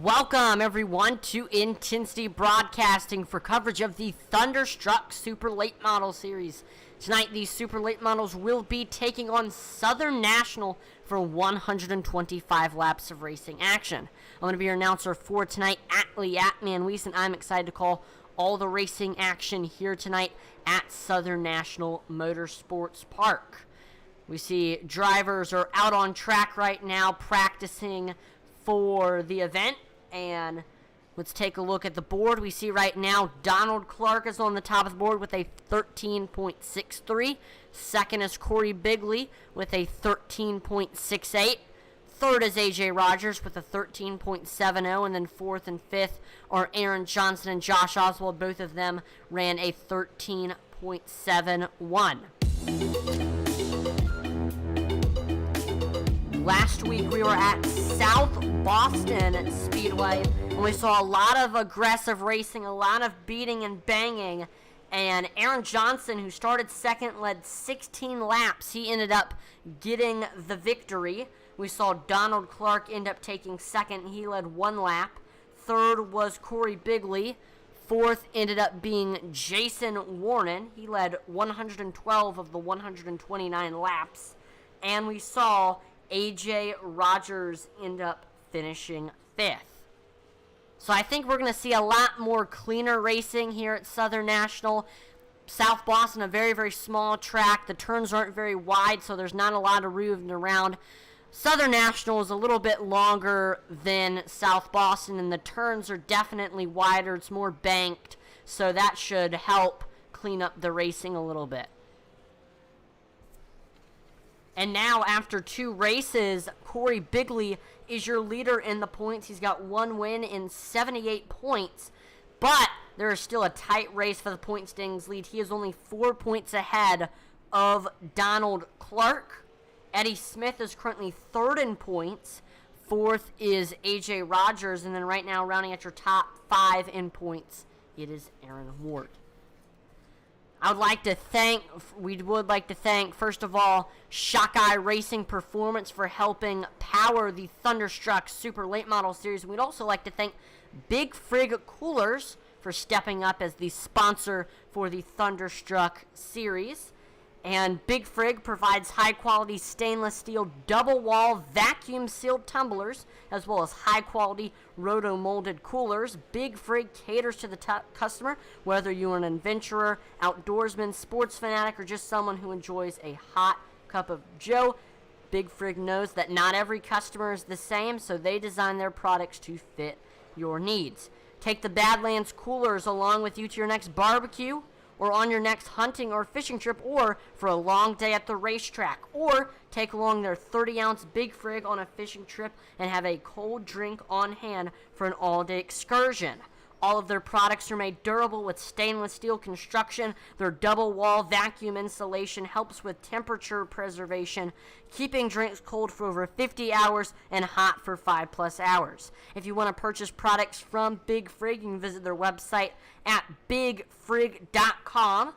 Welcome, everyone, to Intensity Broadcasting for coverage of the Thunderstruck Super Late Model Series. Tonight, these Super Late Models will be taking on Southern National for 125 laps of racing action. I'm going to be your announcer for tonight, Atlee Atman-Weiss, and I'm excited to call all the racing action here tonight at Southern National Motorsports Park. We see drivers are out on track right now practicing for the event, and let's take a look at the board. We see right now Donald Clark is on the top of the board with a 13.63. Second is Corey Bigley with a 13.68. Third is AJ Rogers with a 13.70, and then fourth and fifth are Aaron Johnson and Josh Oswald. Both of them ran a 13.71. Last week we were at South Boston Speedway, and we saw a lot of aggressive racing, a lot of beating and banging, and Aaron Johnson, who started second, led 16 laps. He ended up getting the victory. We saw Donald Clark end up taking second. He led 1 lap. Third was Corey Bigley. Fourth ended up being Jason Warren. He led 112 of the 129 laps. And we saw AJ Rogers end up finishing 5th. So I think we're going to see a lot more cleaner racing here at Southern National. South Boston, a very, very small track. The turns aren't very wide, so there's not a lot of room around. Southern National is a little bit longer than South Boston, and the turns are definitely wider. It's more banked, so that should help clean up the racing a little bit. And now, after 2 races, Corey Bigley is your leader in the points. He's got 1 win in 78 points. But there is still a tight race for the point standings lead. He is only 4 points ahead of Donald Clark. Eddie Smith is currently 3rd in points. 4th is AJ Rogers. And then right now, rounding at your top 5 in points, it is Aaron Ward. We would like to thank, first of all, Shockeye Racing Performance for helping power the Thunderstruck Super Late Model Series. And we'd also like to thank Big Frig Coolers for stepping up as the sponsor for the Thunderstruck Series. And Big Frig provides high-quality stainless steel double-wall vacuum-sealed tumblers, as well as high-quality roto-molded coolers. Big Frig caters to the customer, whether you're an adventurer, outdoorsman, sports fanatic, or just someone who enjoys a hot cup of joe. Big Frig knows that not every customer is the same, so they design their products to fit your needs. Take the Badlands coolers along with you to your next barbecue, or on your next hunting or fishing trip, or for a long day at the racetrack, or take along their 30-ounce Big Frig on a fishing trip and have a cold drink on hand for an all-day excursion. All of their products are made durable with stainless steel construction. Their double-wall vacuum insulation helps with temperature preservation, keeping drinks cold for over 50 hours and hot for 5+ hours. If you want to purchase products from Big Frig, you can visit their website at bigfrig.com.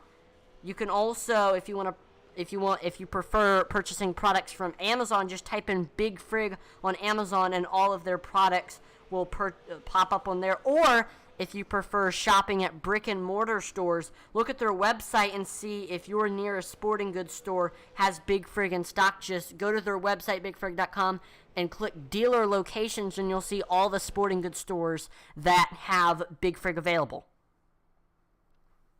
You can also, if you prefer purchasing products from Amazon, just type in Big Frig on Amazon and all of their products will pop up on there. Or if you prefer shopping at brick and mortar stores, look at their website and see if your nearest sporting goods store has Big Frig in stock. Just go to their website, bigfrig.com, and click dealer locations, and you'll see all the sporting goods stores that have Big Frig available.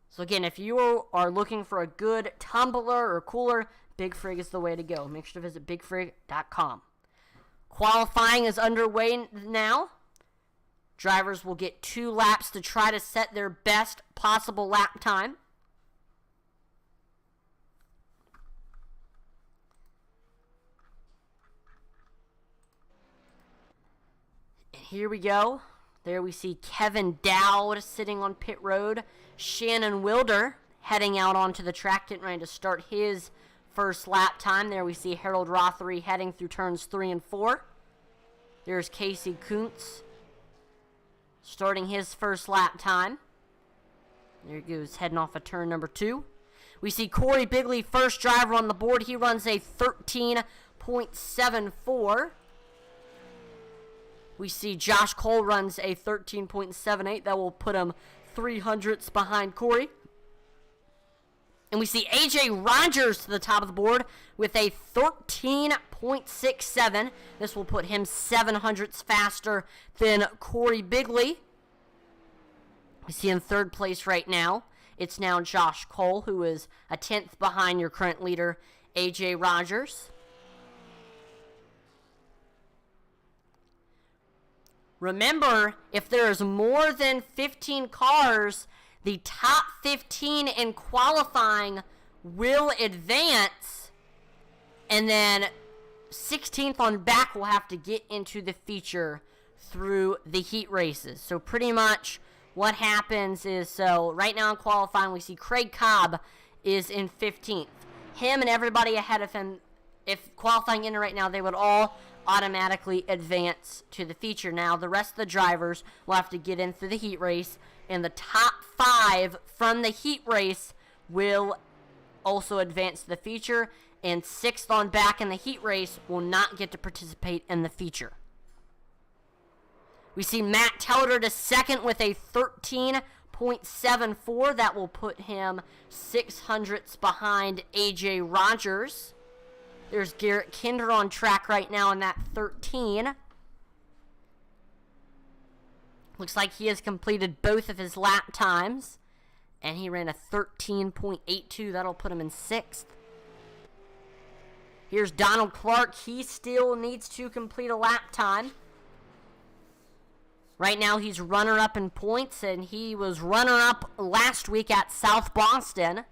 So again, if you are looking for a good tumbler or cooler, Big Frig is the way to go. Make sure to visit bigfrig.com. Qualifying is underway now. Drivers will get 2 laps to try to set their best possible lap time. And here we go. There we see Kevin Dowd sitting on pit road. Shannon Wilder heading out onto the track, getting ready to start his first lap time. There we see Harold Rothery heading through turns 3 and 4. There's Casey Kuntz starting his first lap time. There he goes, heading off of turn number 2. We see Corey Bigley, first driver on the board. He runs a 13.74. We see Josh Cole runs a 13.78. That will put him 300ths behind Corey. And we see A.J. Rogers to the top of the board with a 13.67. This will put him 700ths faster than Corey Bigley. We see in third place right now. It's now Josh Cole, who is a 10th behind your current leader, A.J. Rogers. Remember, if there's more than 15 cars, the top 15 in qualifying will advance, and then 16th on back will have to get into the feature through the heat races. So pretty much what happens is, so right now in qualifying, we see Craig Cobb is in 15th. Him and everybody ahead of him, if qualifying in right now, they would all automatically advance to the feature. Now, the rest of the drivers will have to get in through the heat race, and the top 5 from the heat race will also advance to the feature, and 6th on back in the heat race will not get to participate in the feature. We see Matt Teller to second with a 13.74. That will put him 600ths behind A.J. Rogers. There's Garrett Kinder on track right now in that 13. Looks like he has completed both of his lap times, and he ran a 13.82. That'll put him in 6th. Here's Donald Clark. He still needs to complete a lap time. Right now he's runner-up in points, and he was runner-up last week at South Boston.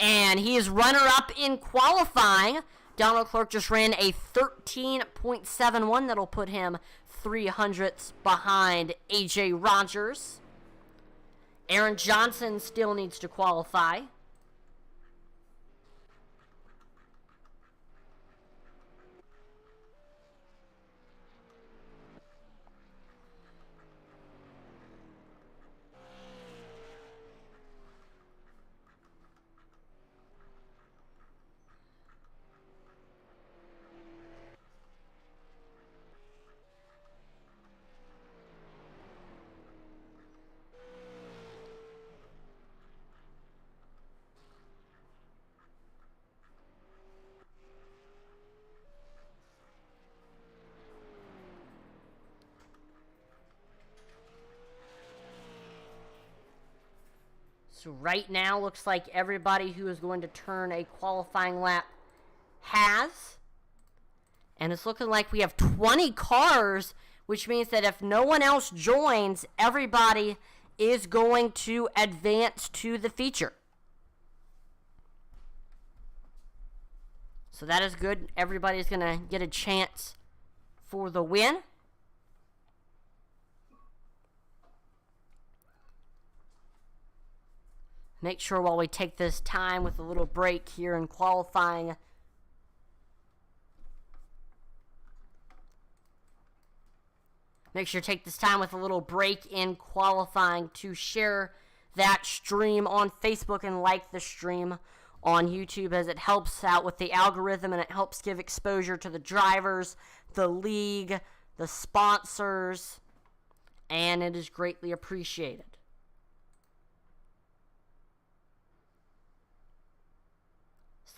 And he is runner-up in qualifying. Donald Clark just ran a 13.71. That'll put him 300ths behind A.J. Rogers. Aaron Johnson still needs to qualify. So right now, looks like everybody who is going to turn a qualifying lap has. And it's looking like we have 20 cars, which means that if no one else joins, everybody is going to advance to the feature. So that is good. Everybody's going to get a chance for the win. Make sure while we take this time with a little break here in qualifying, make sure to take this time with a little break in qualifying to share that stream on Facebook and like the stream on YouTube, as it helps out with the algorithm and it helps give exposure to the drivers, the league, the sponsors, and it is greatly appreciated.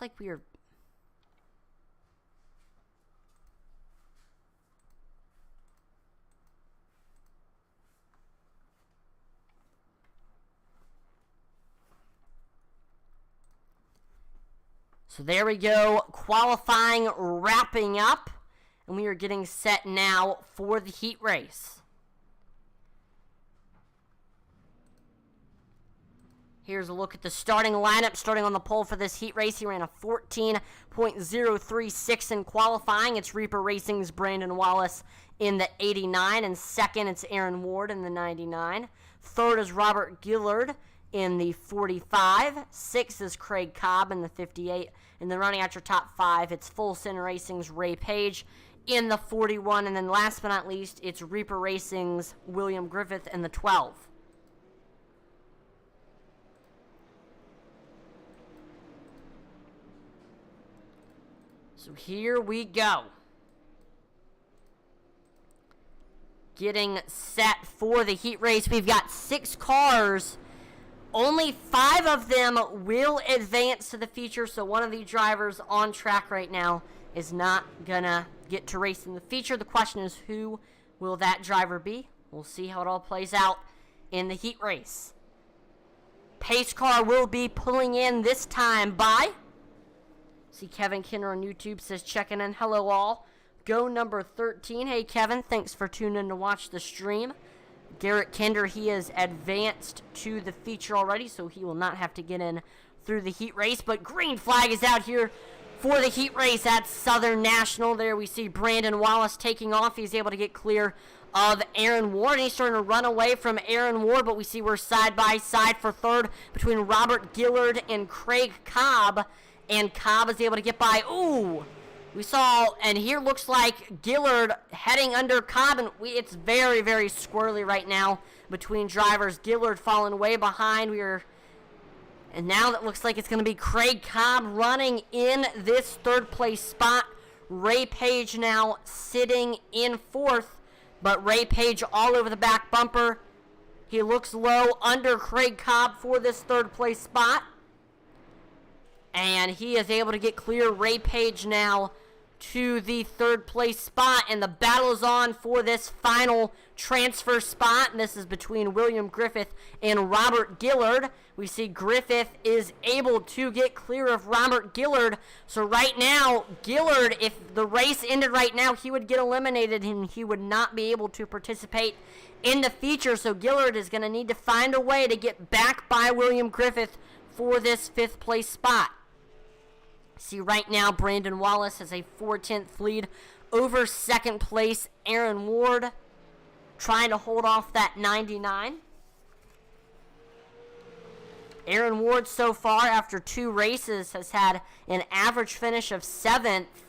Like we are so there we go, qualifying wrapping up, and we are getting set now for the heat race. Here's a look at the starting lineup. Starting on the pole for this heat race, he ran a 14.036 in qualifying. It's Reaper Racing's Brandon Wallace in the 89. And second, it's Aaron Ward in the 99. Third is Robert Gillard in the 45. Sixth is Craig Cobb in the 58. And then running out your top 5, it's Full Send Racing's Ray Page in the 41. And then last but not least, it's Reaper Racing's William Griffith in the 12. So here we go. getting set for the heat race. We've got 6 cars. Only 5 of them will advance to the feature, so one of the drivers on track right now is not gonna get to race in the feature. The question is, who will that driver be? We'll see how it all plays out in the heat race. Pace car will be pulling in this time by... See Kevin Kinner on YouTube says, checking in. Hello all. Go number 13. Hey Kevin, thanks for tuning in to watch the stream. Garrett Kinder, he has advanced to the feature already, so he will not have to get in through the heat race. But green flag is out here for the heat race at Southern National. There we see Brandon Wallace taking off. He's able to get clear of Aaron Ward. He's starting to run away from Aaron Ward, but we see we're side by side for third between Robert Gillard and Craig Cobb. And Cobb is able to get by. Ooh! We saw, and here looks like Gillard heading under Cobb, and it's very, very squirrely right now between drivers. Gillard falling way behind. And now that looks like it's going to be Craig Cobb running in this third place spot. Ray Page now sitting in fourth, but Ray Page all over the back bumper. He looks low under Craig Cobb for this third place spot. And he is able to get clear. Ray Page now to the third place spot, and the battle is on for this final transfer spot, and this is between William Griffith and Robert Gillard. We see Griffith is able to get clear of Robert Gillard, so right now Gillard, if the race ended right now, he would get eliminated and he would not be able to participate in the feature, so Gillard is going to need to find a way to get back by William Griffith for this 5th place spot. See right now, Brandon Wallace has a 4/10 lead over 2nd place Aaron Ward, trying to hold off that 99. Aaron Ward so far after 2 races has had an average finish of 7th,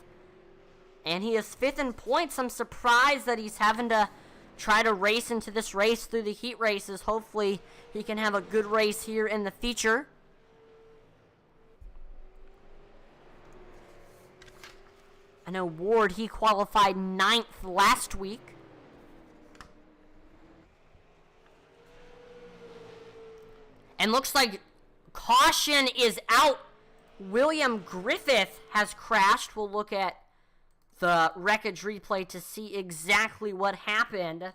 and he is 5th in points. I'm surprised that he's having to try to race into this race through the heat races. Hopefully he can have a good race here in the feature. I know Ward, he qualified 9th last week. And looks like caution is out. William Griffith has crashed. We'll look at the wreckage replay to see exactly what happened.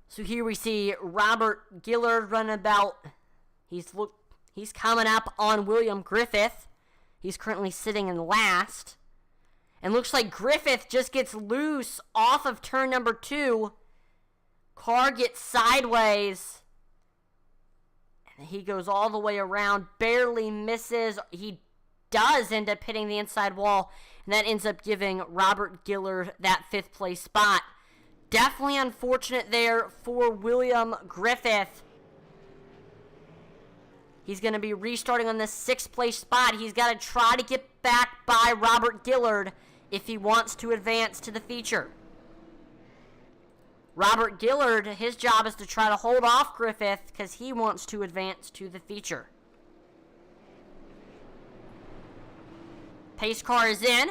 So here we see Robert Gillard running about. He's coming up on William Griffith. He's currently sitting in last. And looks like Griffith just gets loose off of turn number 2. Car gets sideways. And he goes all the way around, barely misses. He does end up hitting the inside wall. And that ends up giving Robert Gillard that 5th place spot. Definitely unfortunate there for William Griffith. He's going to be restarting on this 6th place spot. He's got to try to get back by Robert Gillard if he wants to advance to the feature. Robert Gillard, his job is to try to hold off Griffith because he wants to advance to the feature. Pace car is in.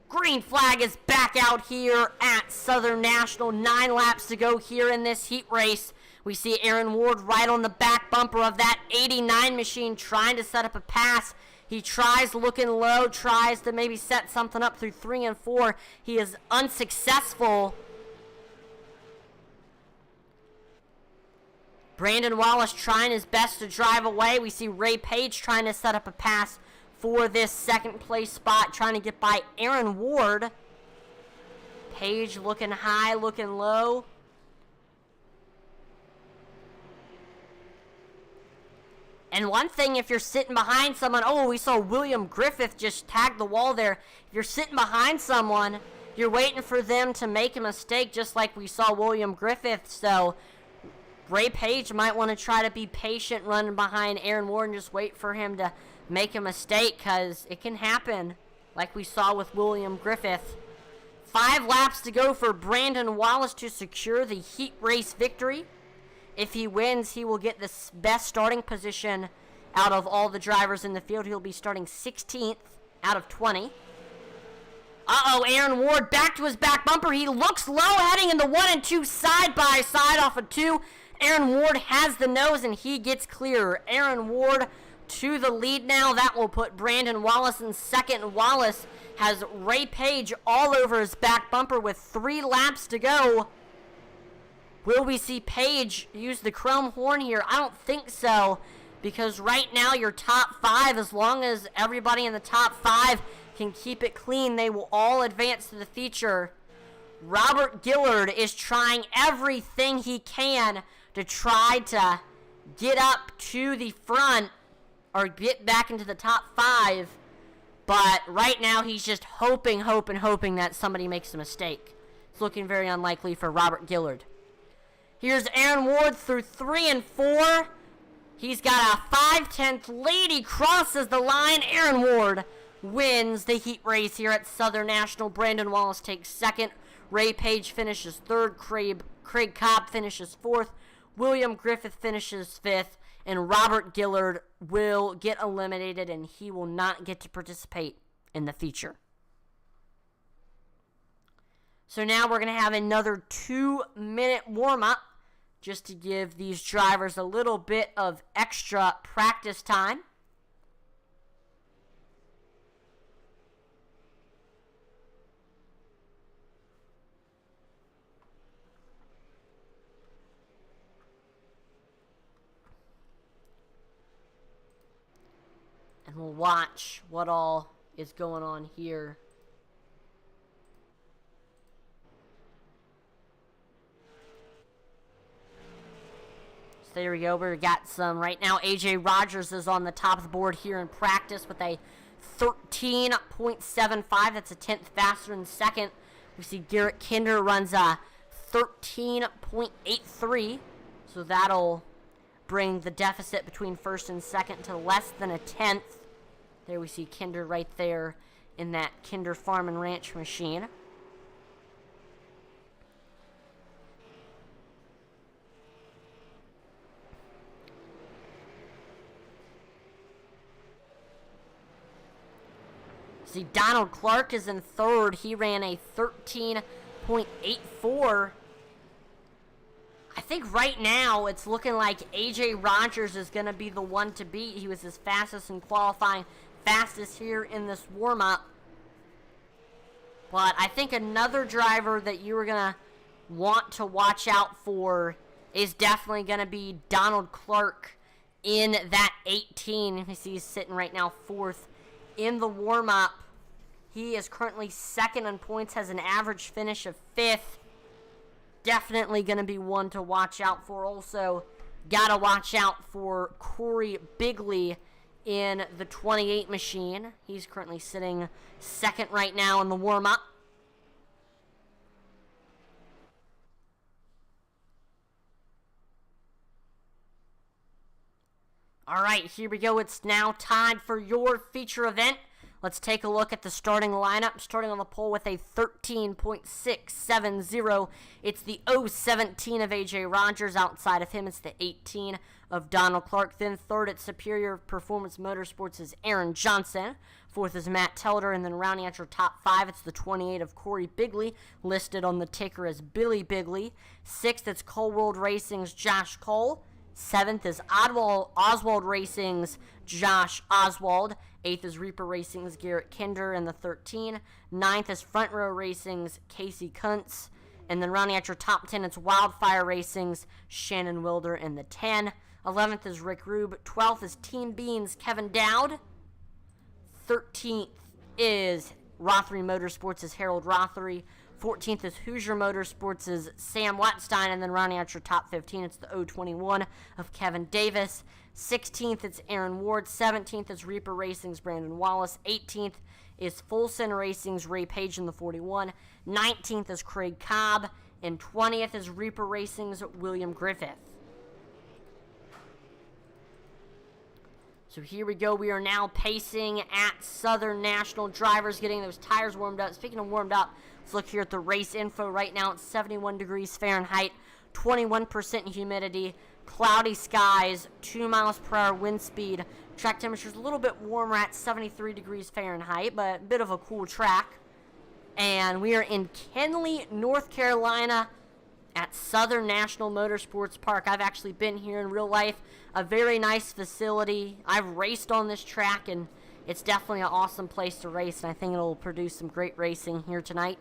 Green flag is back out here at Southern National. 9 laps to go here in this heat race. We see Aaron Ward right on the back bumper of that 89 machine trying to set up a pass. He tries looking low, tries to maybe set something up through 3 and 4. He is unsuccessful. Brandon Wallace trying his best to drive away. We see Ray Page trying to set up a pass for this 2nd place spot, trying to get by Aaron Ward. Page looking high, looking low. And one thing, if you're sitting behind someone, we saw William Griffith just tag the wall there. If you're sitting behind someone, you're waiting for them to make a mistake, just like we saw William Griffith. So Ray Page might want to try to be patient running behind Aaron Ward and just wait for him to make a mistake, because it can happen like we saw with William Griffith. 5 laps to go for Brandon Wallace to secure the heat race victory. If he wins, he will get the best starting position out of all the drivers in the field. He'll be starting 16th out of 20. Aaron Ward back to his back bumper. He looks low heading in the 1 and 2 side by side off of 2. Aaron Ward has the nose and he gets clear. Aaron Ward to the lead now. That will put Brandon Wallace in second. Wallace has Ray Page all over his back bumper with 3 laps to go. Will we see Page use the chrome horn here? I don't think so, because right now your top 5, as long as everybody in the top 5 can keep it clean, they will all advance to the feature. Robert Gillard is trying everything he can to try to get up to the front or get back into the top 5. But right now he's just hoping that somebody makes a mistake. It's looking very unlikely for Robert Gillard. Here's Aaron Ward through 3 and 4. He's got a 5/10 lead. He crosses the line. Aaron Ward wins the heat race here at Southern National. Brandon Wallace takes second. Ray Page finishes third. Craig Cobb finishes fourth. William Griffith finishes fifth. And Robert Gillard will get eliminated, and he will not get to participate in the feature. So now we're going to have another 2-minute warm-up just to give these drivers a little bit of extra practice time. And we'll watch what all is going on here. So there we go. We got some right now. AJ Rogers is on the top of the board here in practice with a 13.75. That's a 10th faster than second. We see Garrett Kinder runs a 13.83. So that'll bring the deficit between first and second to less than a 10th. There we see Kinder right there in that Kinder Farm and Ranch machine. See, Donald Clark is in third. He ran a 13.84. I think right now it's looking like AJ Rogers is going to be the one to beat. He was his fastest in qualifying, fastest here in this warm-up. But I think another driver that you are going to want to watch out for is definitely going to be Donald Clark in that 18. You see he's sitting right now fourth in the warm-up. He is currently second in points, has an average finish of fifth. Definitely going to be one to watch out for. Also, got to watch out for Corey Bigley in the 28 machine. He's currently sitting second right now in the warm-up. All right, here we go. It's now time for your feature event. Let's take a look at the starting lineup. Starting on the pole with a 13.670. It's the 017 of AJ Rogers. Outside of him, it's the 18 of Donald Clark. Then third at Superior Performance Motorsports is Aaron Johnson. Fourth is Matt Telder. And then rounding out your top 5, it's the 28 of Corey Bigley, listed on the ticker as Billy Bigley. Sixth, it's Cole World Racing's Josh Cole. Seventh is Oswald Racing's Josh Oswald. Eighth is Reaper Racing's Garrett Kinder in the 13. Ninth is Front Row Racing's Casey Kuntz. And then rounding out your top 10, it's Wildfire Racing's Shannon Wilder in the 10. 11th is Rick Rube. 12th is Team Bean's Kevin Dowd. 13th is Rothery Motorsports' Harold Rothery. 14th is Hoosier Motorsports' Sam Watstein, and then rounding out your top 15, it's the 021 of Kevin Davis. 16th, it's Aaron Ward. 17th is Reaper Racing's Brandon Wallace. 18th is Fulson Racing's Ray Page in the 41. 19th is Craig Cobb, and 20th is Reaper Racing's William Griffith. So here we go. We are now pacing at Southern National. Drivers getting those tires warmed up. Speaking of warmed up, let's look here at the race info right now. It's 71 degrees Fahrenheit, 21% humidity, cloudy skies, 2 miles per hour wind speed, Track temperature's a little bit warmer at 73 degrees Fahrenheit, but a bit of a cool track. And we are in Kenly, North Carolina at Southern National Motorsports Park. I've actually been here in real life. A very nice facility. I've raced on this track, and it's definitely an awesome place to race, and I think it'll produce some great racing here tonight.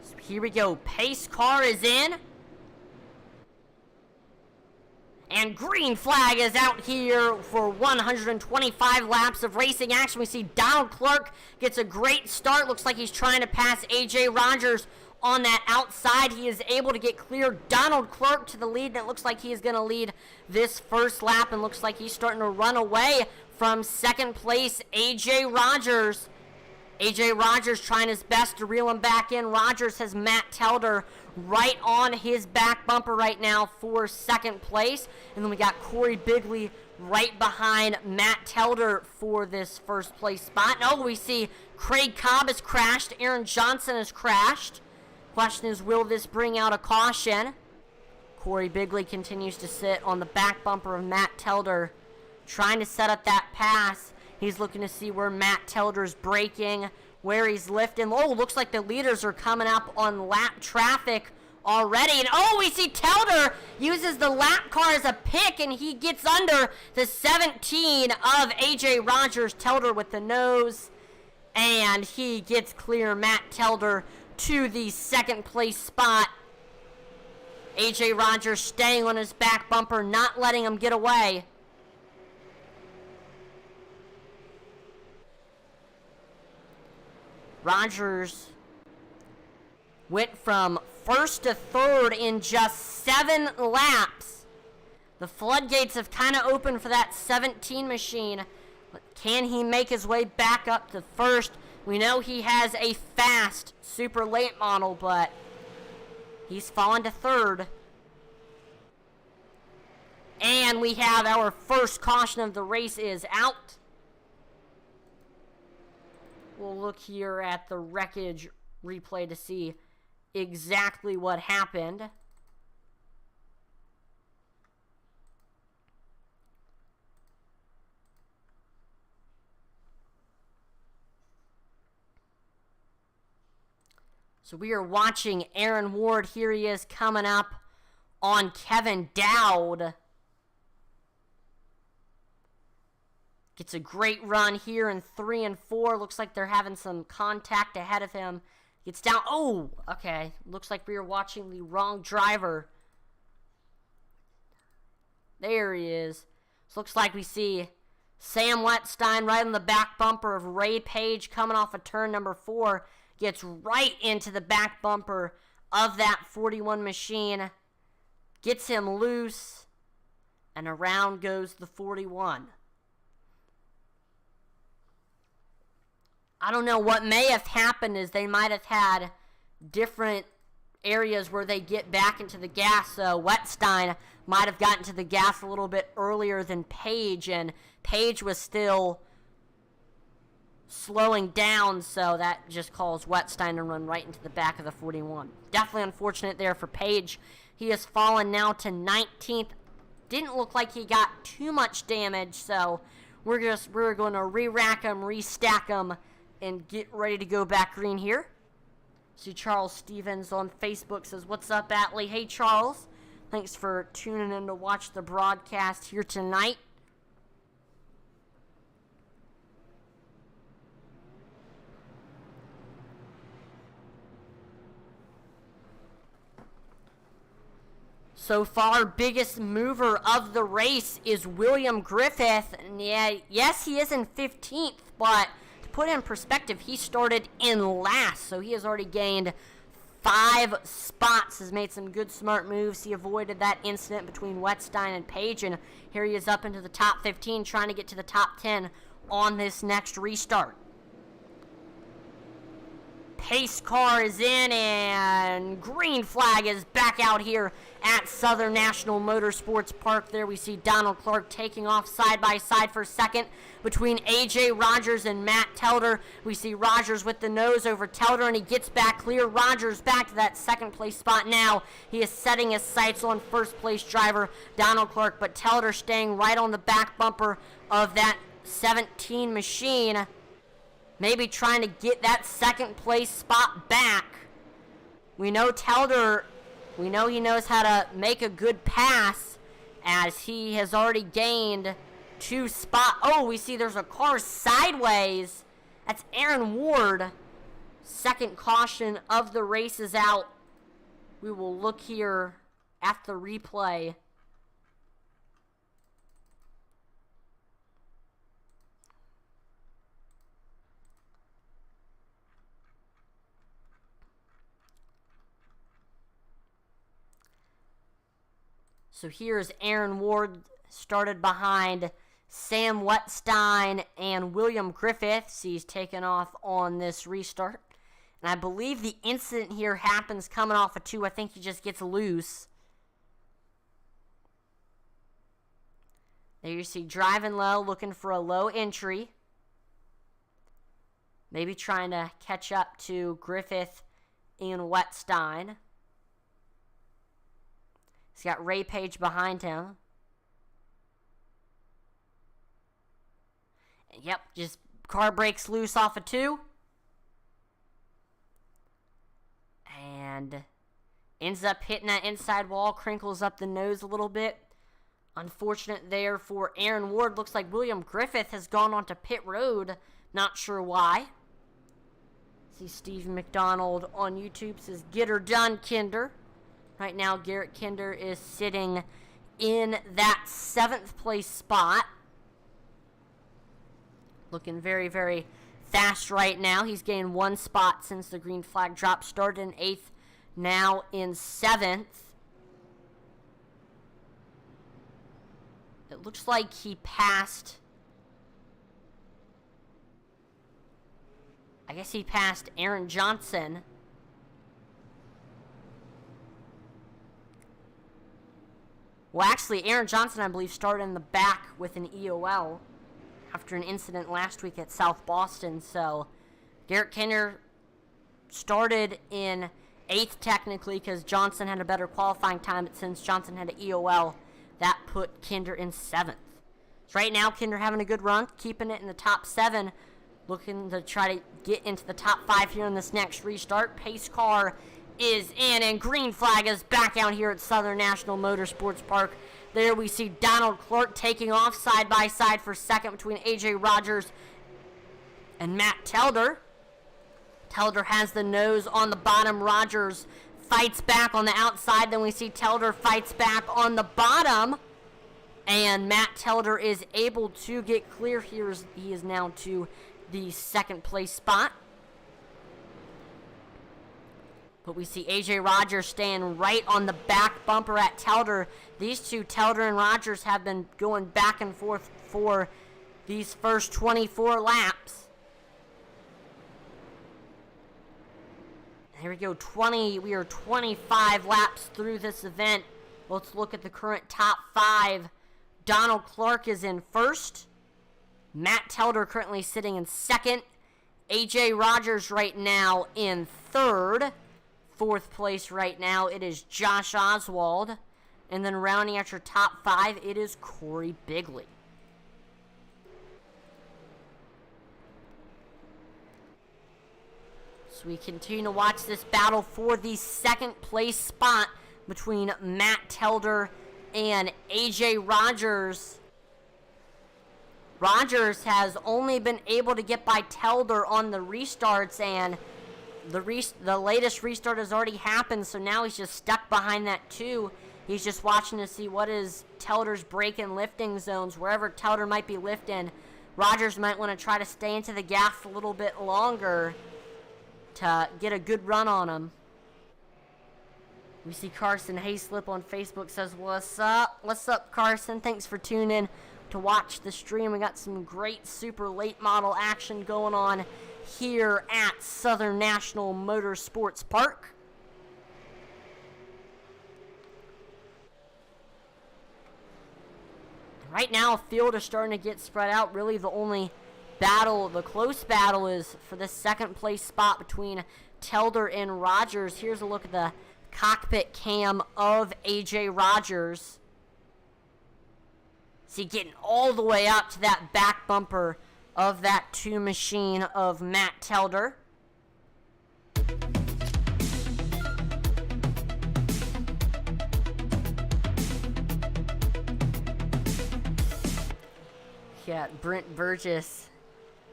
So here we go. Pace car is in. And green flag is out here for 125 laps of racing action. We see Donald Clark gets a great start. Looks like he's trying to pass A.J. Rogers on that outside. He is able to get clear. Donald Clark to the lead, and it looks like he is going to lead this first lap, and looks like he's starting to run away from second place, A.J. Rogers. A.J. Rogers trying his best to reel him back in. Rogers has Matt Telder right on his back bumper right now for second place. And then we got Corey Bigley right behind Matt Telder for this first place spot. Oh, we see Craig Cobb has crashed. Aaron Johnson has crashed. Question is, will this bring out a caution? Corey Bigley continues to sit on the back bumper of Matt Telder, trying to set up that pass. He's looking to see where Matt Telder's braking, where he's lifting. Oh, looks like the leaders are coming up on lap traffic already. And oh, we see Telder uses the lap car as a pick, and he gets under the 17 of A.J. Rogers. Telder with the nose, and he gets clear. Matt Telder to the second place spot. A.J. Rogers staying on his back bumper, not letting him get away. Rogers went from first to third in just 7 laps. The floodgates have kind of opened for that 17 machine. Can he make his way back up to first? We know he has a fast super late model, but he's fallen to third. And we have our first caution of the race is out. We'll look here at the wreckage replay to see exactly what happened. So we are watching Aaron Ward. Here he is coming up on Kevin Dowd. Gets a great run here in 3 and 4. Looks like they're having some contact ahead of him. Gets down. Oh, okay. Looks like we are watching the wrong driver. There he is. So looks like we see Sam Wetstein right on the back bumper of Ray Page coming off of turn number 4. Gets right into the back bumper of that 41 machine. Gets him loose. And around goes the 41. I don't know, what may have happened is they might have had different areas where they get back into the gas. So Wetstein might have gotten to the gas a little bit earlier than Page, and Page was still slowing down, so that just caused Wetstein to run right into the back of the 41. Definitely unfortunate there for Page. He has fallen now to 19th. Didn't look like he got too much damage, so we're going to re-rack him, re-stack him, and get ready to go back green here. See Charles Stevens on Facebook says, "What's up, Atlee?" Hey, Charles. Thanks for tuning in to watch the broadcast here tonight. So far, biggest mover of the race is William Griffith. And yeah, yes, he is in 15th, but to put in perspective, he started in last, so he has already gained 5 spots, has made some good smart moves. He avoided that incident between Wetstein and Page, and here he is up into the top 15, trying to get to the top 10 on this next restart. Pace car is in, and green flag is back out here at Southern National Motorsports Park. There we see Donald Clark taking off side by side for second between A.J. Rogers and Matt Telder. We see Rogers with the nose over Telder, and he gets back clear. Rogers back to that second place spot now. He is setting his sights on first place driver Donald Clark, but Telder staying right on the back bumper of that 17 machine. Maybe trying to get that second place spot back. We know Telder, he knows how to make a good pass, as he has already gained 2 spots. Oh, we see there's a car sideways. That's Aaron Ward. Second caution of the race is out. We will look here at the replay. So here's Aaron Ward, started behind Sam Wetstein and William Griffiths. He's taken off on this restart. And I believe the incident here happens coming off of 2. I think he just gets loose. There you see driving low, looking for a low entry. Maybe trying to catch up to Griffith and Wetstein. He's got Ray Page behind him. Yep, just car breaks loose off of 2. And ends up hitting that inside wall, crinkles up the nose a little bit. Unfortunate there for Aaron Ward. Looks like William Griffith has gone onto pit road. Not sure why. See Steve McDonald on YouTube says, "Get her done, Kinder." Right now, Garrett Kinder is sitting in that 7th place spot. Looking very, very fast right now. He's gained 1 spot since the green flag drop. Started in 8th, now in 7th. It looks like he passed... I guess he passed Aaron Johnson. Well, actually, Aaron Johnson, I believe, started in the back with an EOL after an incident last week at South Boston. So, Garrett Kinder started in 8th technically because Johnson had a better qualifying time, but since Johnson had an EOL, that put Kinder in 7th. So right now, Kinder having a good run, keeping it in the top 7, looking to try to get into the top 5 here in this next restart. Pace car is in, and green flag is back out here at Southern National Motorsports Park. There we see Donald Clark taking off side by side for second between A.J. Rogers and Matt Telder. Telder has the nose on the bottom. Rogers fights back on the outside. Then we see Telder fights back on the bottom. And Matt Telder is able to get clear here. He is now to the 2nd place spot. But we see A.J. Rogers staying right on the back bumper at Telder. These two, Telder and Rogers, have been going back and forth for these first 24 laps. Here we go, we are 25 laps through this event. Let's look at the current top 5. Donald Clark is in 1st. Matt Telder currently sitting in 2nd. A.J. Rogers right now in 3rd. 4th place right now, it is Josh Oswald. And then rounding out your top 5, it is Corey Bigley. So we continue to watch this battle for the 2nd place spot between Matt Telder and A.J. Rogers. Rogers has only been able to get by Telder on the restarts, and the latest restart has already happened, so now he's just stuck behind that 2. He's just watching to see what is Telder's break and lifting zones. Wherever Telder might be lifting, Rogers might want to try to stay into the gas a little bit longer to get a good run on him. We see Carson Hayslip on Facebook says, "What's up? What's up, Carson? Thanks for tuning in to watch the stream. We got some great super late model action going on here at Southern National Motorsports Park. Right now, field is starting to get spread out. Really, the only battle, the close battle, is for the second place spot between Telder and Rogers. Here's a look at the cockpit cam of AJ Rogers. See, getting all the way up to that back bumper of that 2 machine of Matt Telder. Yeah, Brent Burgess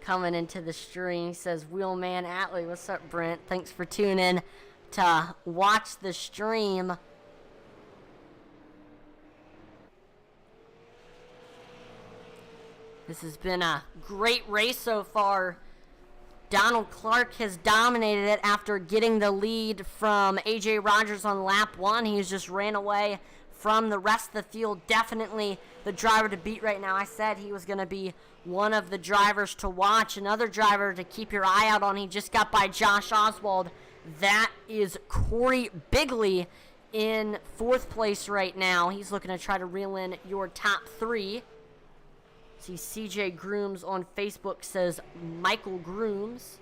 coming into the stream. He says, Wheelman Atlee. What's up, Brent? Thanks for tuning in to watch the stream. This has been a great race so far. Donald Clark has dominated it after getting the lead from AJ Rogers on lap 1. He's just ran away from the rest of the field. Definitely the driver to beat right now. I said he was going to be one of the drivers to watch. Another driver to keep your eye out on. He just got by Josh Oswald. That is Corey Bigley in 4th place right now. He's looking to try to reel in your top 3. See, CJ Grooms on Facebook says Michael Grooms.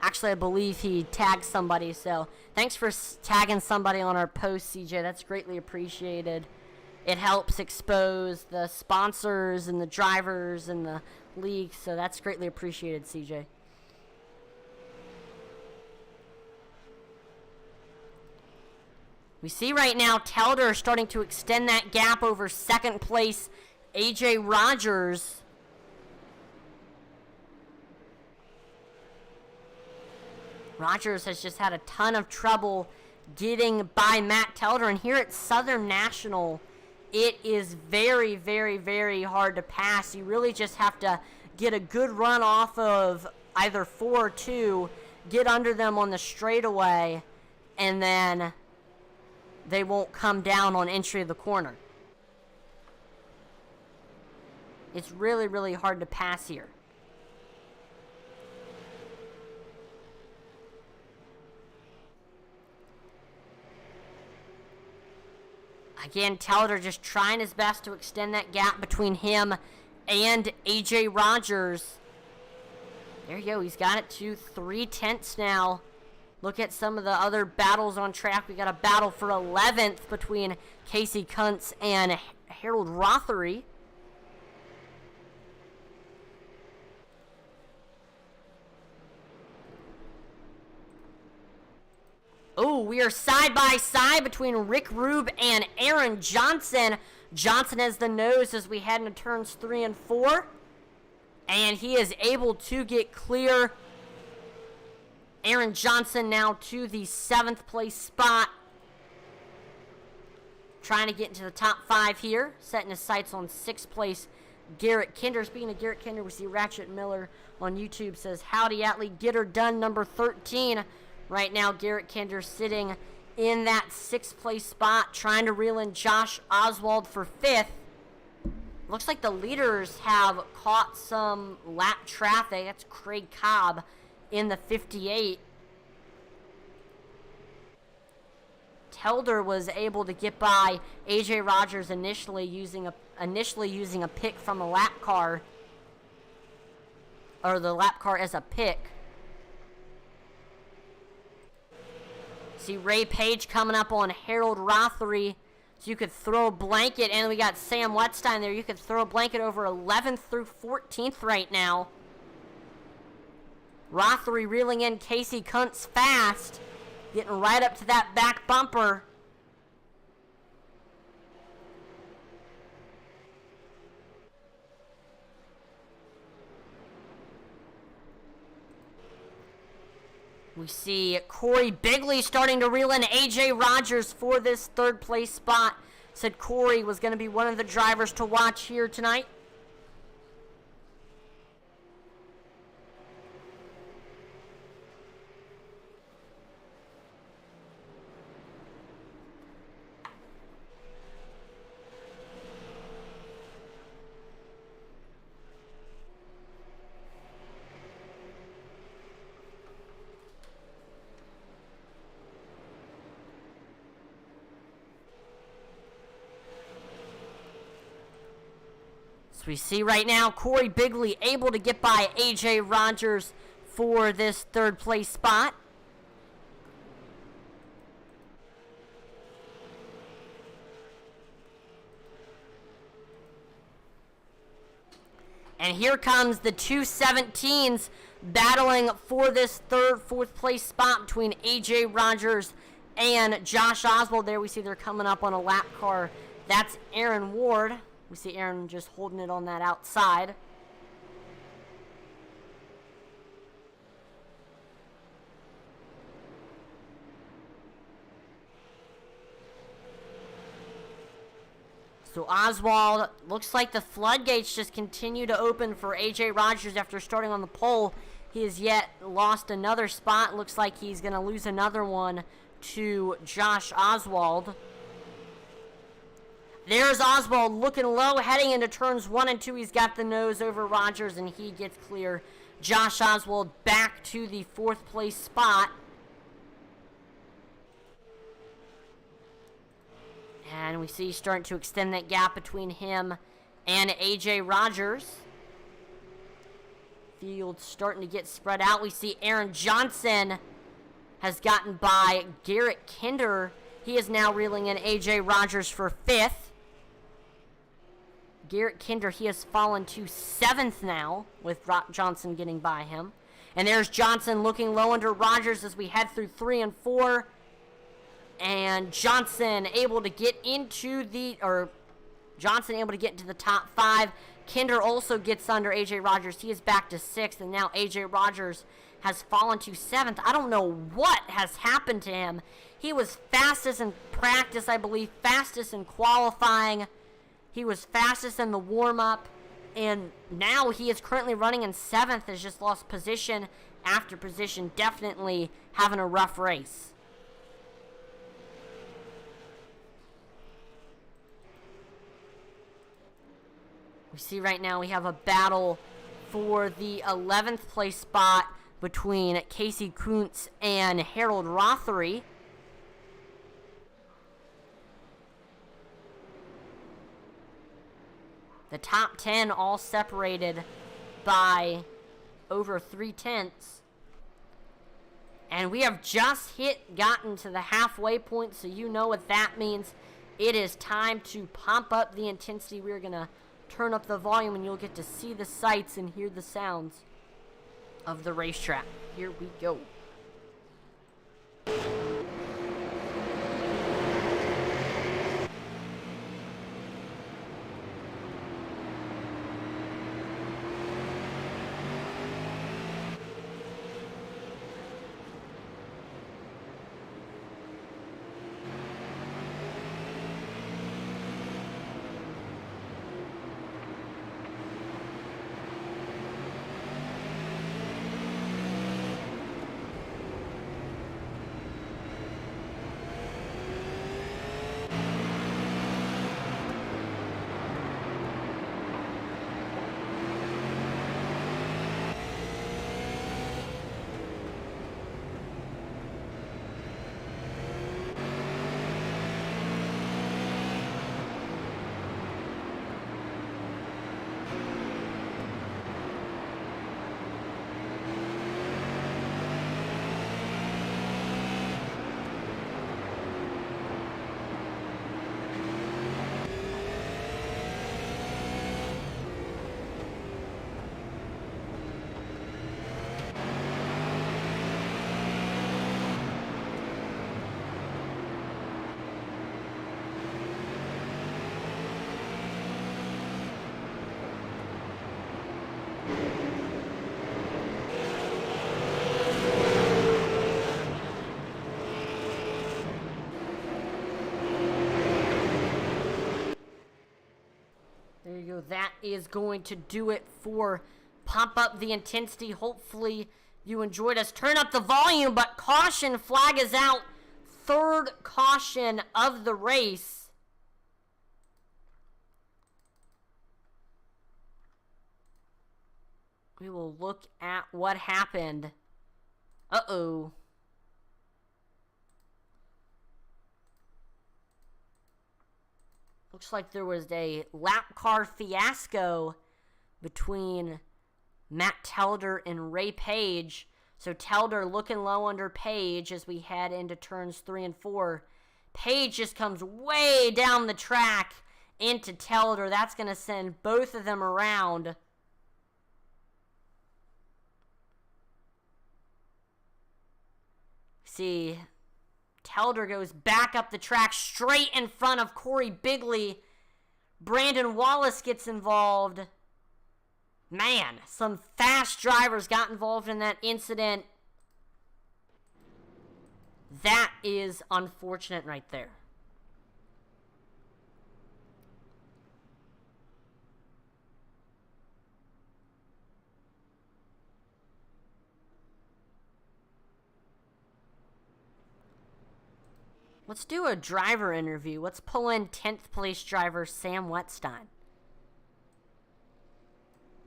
Actually, I believe he tagged somebody, so thanks for tagging somebody on our post, CJ. That's greatly appreciated. It helps expose the sponsors and the drivers and the league, so that's greatly appreciated, CJ. We see right now Telder starting to extend that gap over 2nd place AJ Rogers. Rogers has just had a ton of trouble getting by Matt Telder, and here at Southern National, it is very, very, very hard to pass. You really just have to get a good run off of either 4 or 2, get under them on the straightaway, and then they won't come down on entry of the corner. It's really, really hard to pass here. Again, Telder just trying his best to extend that gap between him and AJ Rogers. There you go. He's got it to 3/10 now. Look at some of the other battles on track. We got a battle for 11th between Casey Kuntz and Harold Rothery. Oh, we are side by side between Rick Rube and Aaron Johnson. Johnson has the nose as we head into turns 3 and 4. And he is able to get clear. Aaron Johnson now to the 7th place spot. Trying to get into the top 5 here. Setting his sights on 6th place Garrett Kinder. Speaking of Garrett Kinder, we see Ratchet Miller on YouTube says, howdy Atlee, get her done, number 13. Right now, Garrett Kinder sitting in that 6th place spot, trying to reel in Josh Oswald for 5th. Looks like the leaders have caught some lap traffic. That's Craig Cobb in the 58. Telder was able to get by AJ Rogers initially using a pick from a lap car, or the lap car as a pick. See Ray Page coming up on Harold Rothery. So you could throw a blanket, and we got Sam Wetstein there. You could throw a blanket over 11th through 14th right now. Rothery reeling in Casey Kuntz fast. Getting right up to that back bumper. We see Corey Bigley starting to reel in AJ Rogers for this 3rd place spot. Said Corey was going to be one of the drivers to watch here tonight. As we see right now, Corey Bigley able to get by A.J. Rogers for this third place spot. And here comes the 217s battling for this fourth place spot between A.J. Rogers and Josh Oswald. There we see they're coming up on a lap car. That's Aaron Ward. We see Aaron just holding it on that outside. So Oswald, looks like the floodgates just continue to open for A.J. Rogers after starting on the pole. He has yet lost another spot. Looks like he's going to lose another one to Josh Oswald. There's Oswald looking low, heading into turns 1 and 2. He's got the nose over Rogers, and he gets clear. Josh Oswald back to the 4th place spot. And we see starting to extend that gap between him and A.J. Rogers. Field starting to get spread out. We see Aaron Johnson has gotten by Garrett Kinder. He is now reeling in A.J. Rogers for 5th. Garrett Kinder, he has fallen to 7th now, with Johnson getting by him. And there's Johnson looking low under Rogers as we head through 3 and 4. And Johnson able to get into the top 5. Kinder also gets under A.J. Rogers. He is back to 6th, and now A.J. Rogers has fallen to 7th. I don't know what has happened to him. He was fastest in practice, I believe, fastest in qualifying. He was fastest in the warm-up, and now he is currently running in 7th, has just lost position after position, definitely having a rough race. We see right now we have a battle for the 11th place spot between Casey Kuntz and Harold Rothery. The top 10 all separated by over 3/10. And we have just gotten to the halfway point, so you know what that means. It is time to pump up the intensity. We're going to turn up the volume and you'll get to see the sights and hear the sounds of the racetrack. Here we go. There you go. That is going to do it for Pump Up the Intensity. Hopefully you enjoyed us. Turn up the volume, but caution flag is out. Third caution of the race. We will look at what happened. Uh-oh. Looks like there was a lap car fiasco between Matt Telder and Ray Page. So Telder looking low under Page as we head into turns 3 and 4. Page just comes way down the track into Telder. That's going to send both of them around. See, Telder goes back up the track straight in front of Corey Bigley. Brandon Wallace gets involved. Man, some fast drivers got involved in that incident. That is unfortunate right there. Let's do a driver interview. Let's pull in 10th place driver Sam Wetstein.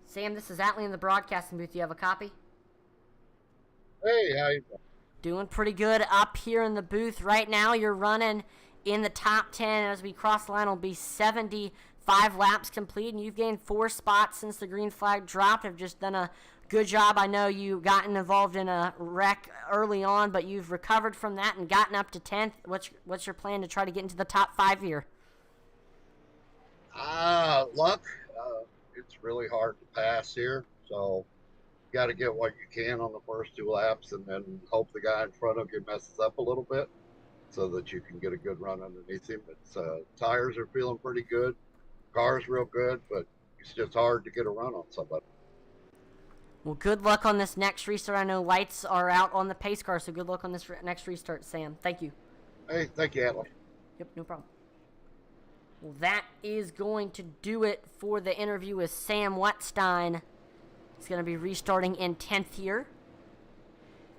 Sam, this is Atlee in the broadcasting booth. You have a copy? Hey, how you doing? Doing pretty good up here in the booth right now. You're running in the top 10. As we cross the line, it'll be 75 laps complete, and you've gained 4 spots since the green flag dropped. Have just done a good job. I know you gotten involved in a wreck early on, but you've recovered from that and gotten up to 10th. What's your plan to try to get into the top 5 here? Luck. It's really hard to pass here, so you got to get what you can on the first 2 laps and then hope the guy in front of you messes up a little bit so that you can get a good run underneath him. It's tires are feeling pretty good. Car's real good, but it's just hard to get a run on somebody. Well, good luck on this next restart. I know lights are out on the pace car, so good luck on this next restart, Sam. Thank you. Hey, thank you, Atlee. Yep, no problem. Well, that is going to do it for the interview with Sam Wetstein. He's going to be restarting in 10th here.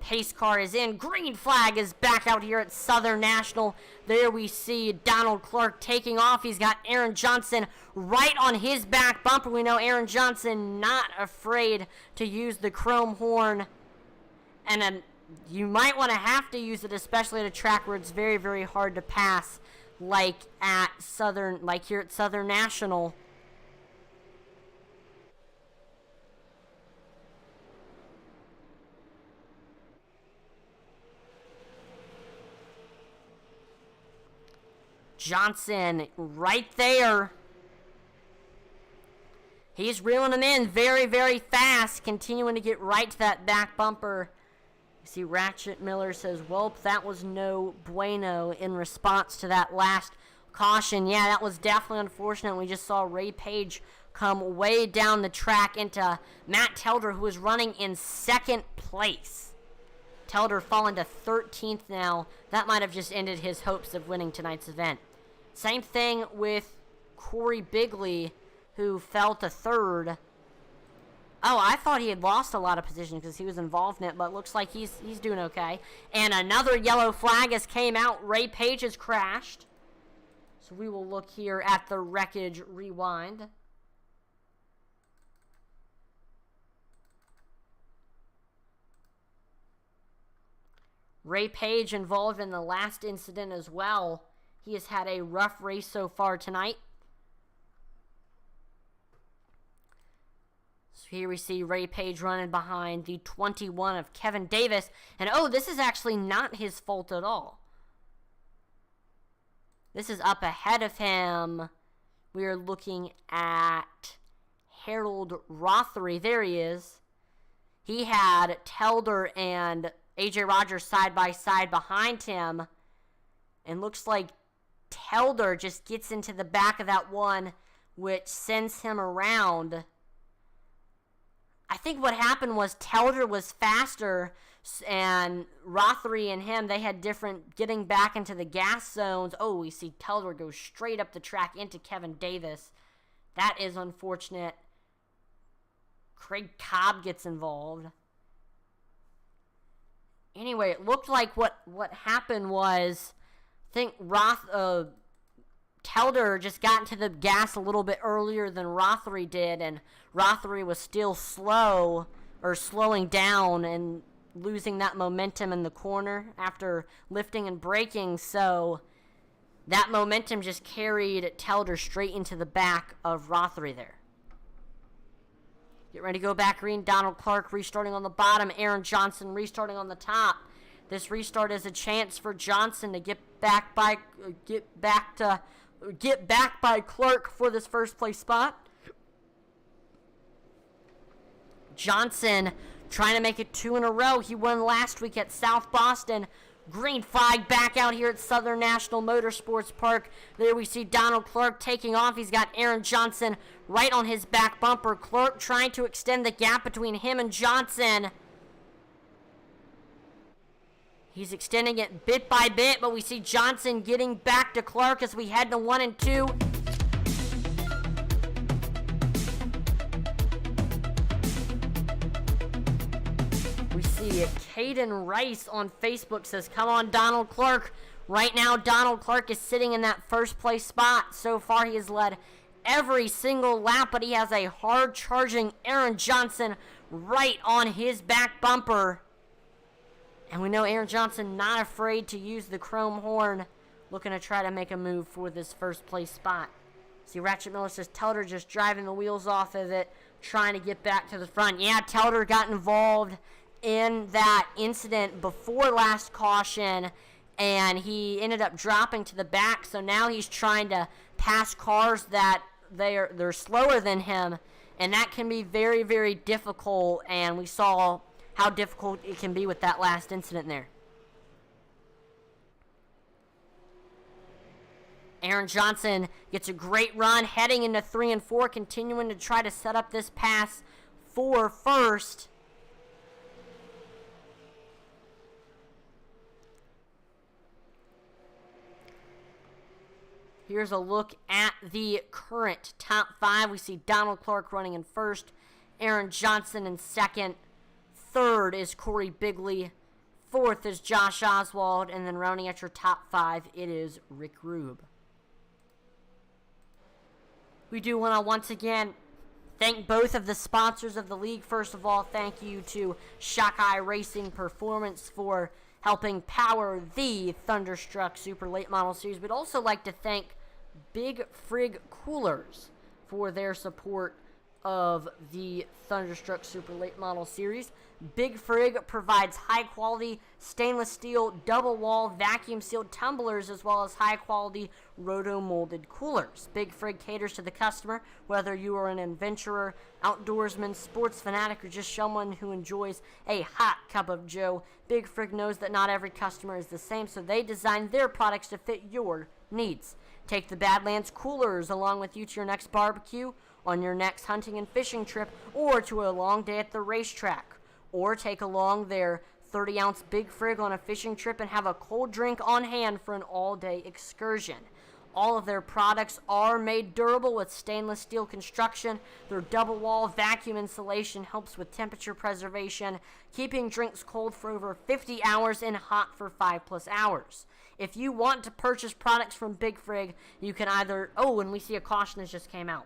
Pace car is in. Green flag is back out here at Southern National. There we see Donald Clark taking off. He's got Aaron Johnson right on his back bumper. We know Aaron Johnson not afraid to use the chrome horn. And you might want to have to use it, especially at a track where it's very, very hard to pass, like here at Southern National. Johnson right there. He's reeling him in very, very fast, continuing to get right to that back bumper. You see Ratchet Miller says, well, that was no bueno in response to that last caution. Yeah, that was definitely unfortunate. We just saw Ray Page come way down the track into Matt Telder, who was running in 2nd place. Telder falling to 13th now. That might have just ended his hopes of winning tonight's event. Same thing with Corey Bigley, who fell to 3rd. Oh, I thought he had lost a lot of position because he was involved in it, but looks like he's doing okay. And another yellow flag has came out. Ray Page has crashed. So we will look here at the wreckage rewind. Ray Page involved in the last incident as well. He has had a rough race so far tonight. So here we see Ray Page running behind the 21 of Kevin Davis. And oh, this is actually not his fault at all. This is up ahead of him. We are looking at Harold Rothery. There he is. He had Telder and AJ Rogers side by side behind him. And looks like Telder just gets into the back of that one, which sends him around. I think what happened was Telder was faster, and Rothery and him, they had different getting back into the gas zones. Oh, we see Telder go straight up the track into Kevin Davis. That is unfortunate. Craig Cobb gets involved. Anyway, it looked like what happened was, I think Telder just got into the gas a little bit earlier than Rothery did, and Rothery was still slowing down and losing that momentum in the corner after lifting and braking. So that momentum just carried Telder straight into the back of Rothery there. Get ready to go back green. Donald Clark restarting on the bottom. Aaron Johnson restarting on the top. This restart is a chance for Johnson to get back by Clark for this first place spot. Johnson trying to make it 2 in a row. He won last week at South Boston. Green flag back out here at Southern National Motorsports Park. There we see Donald Clark taking off. He's got Aaron Johnson right on his back bumper. Clark trying to extend the gap between him and Johnson. He's extending it bit by bit, but we see Johnson getting back to Clark as we head to 1 and 2. We see Caden Rice on Facebook says, come on, Donald Clark. Right now, Donald Clark is sitting in that first place spot. So far, he has led every single lap, but he has a hard-charging Aaron Johnson right on his back bumper. And we know Aaron Johnson not afraid to use the chrome horn, looking to try to make a move for this first place spot. See, Ratchet Miller says Telder just driving the wheels off of it, trying to get back to the front. Yeah, Telder got involved in that incident before last caution, and he ended up dropping to the back. So now he's trying to pass cars that they're slower than him, and that can be very, very difficult. And we saw how difficult it can be with that last incident there. Aaron Johnson gets a great run heading into 3 and 4, continuing to try to set up this pass for first. Here's a look at the current top 5. We see Donald Clark running in first, Aaron Johnson in second, third is Corey Bigley, fourth is Josh Oswald, and then rounding at your top 5, it is Rick Rube. We do want to once again thank both of the sponsors of the league. First of all, thank you to Shock iRacing Performance for helping power the Thunderstruck Super Late Model Series. We'd also like to thank Big Frig Coolers for their support of the Thunderstruck Super Late Model Series. Big Frig provides high-quality stainless steel double-wall vacuum-sealed tumblers as well as high-quality roto-molded coolers. Big Frig caters to the customer, whether you are an adventurer, outdoorsman, sports fanatic, or just someone who enjoys a hot cup of joe. Big Frig knows that not every customer is the same, so they design their products to fit your needs. Take the Badlands coolers along with you to your next barbecue, on your next hunting and fishing trip, or to a long day at the racetrack. Or take along their 30-ounce Big Frig on a fishing trip and have a cold drink on hand for an all-day excursion. All of their products are made durable with stainless steel construction. Their double-wall vacuum insulation helps with temperature preservation, keeping drinks cold for over 50 hours and hot for 5+ hours. If you want to purchase products from Big Frig, you can either... Oh, and we see a caution that just came out.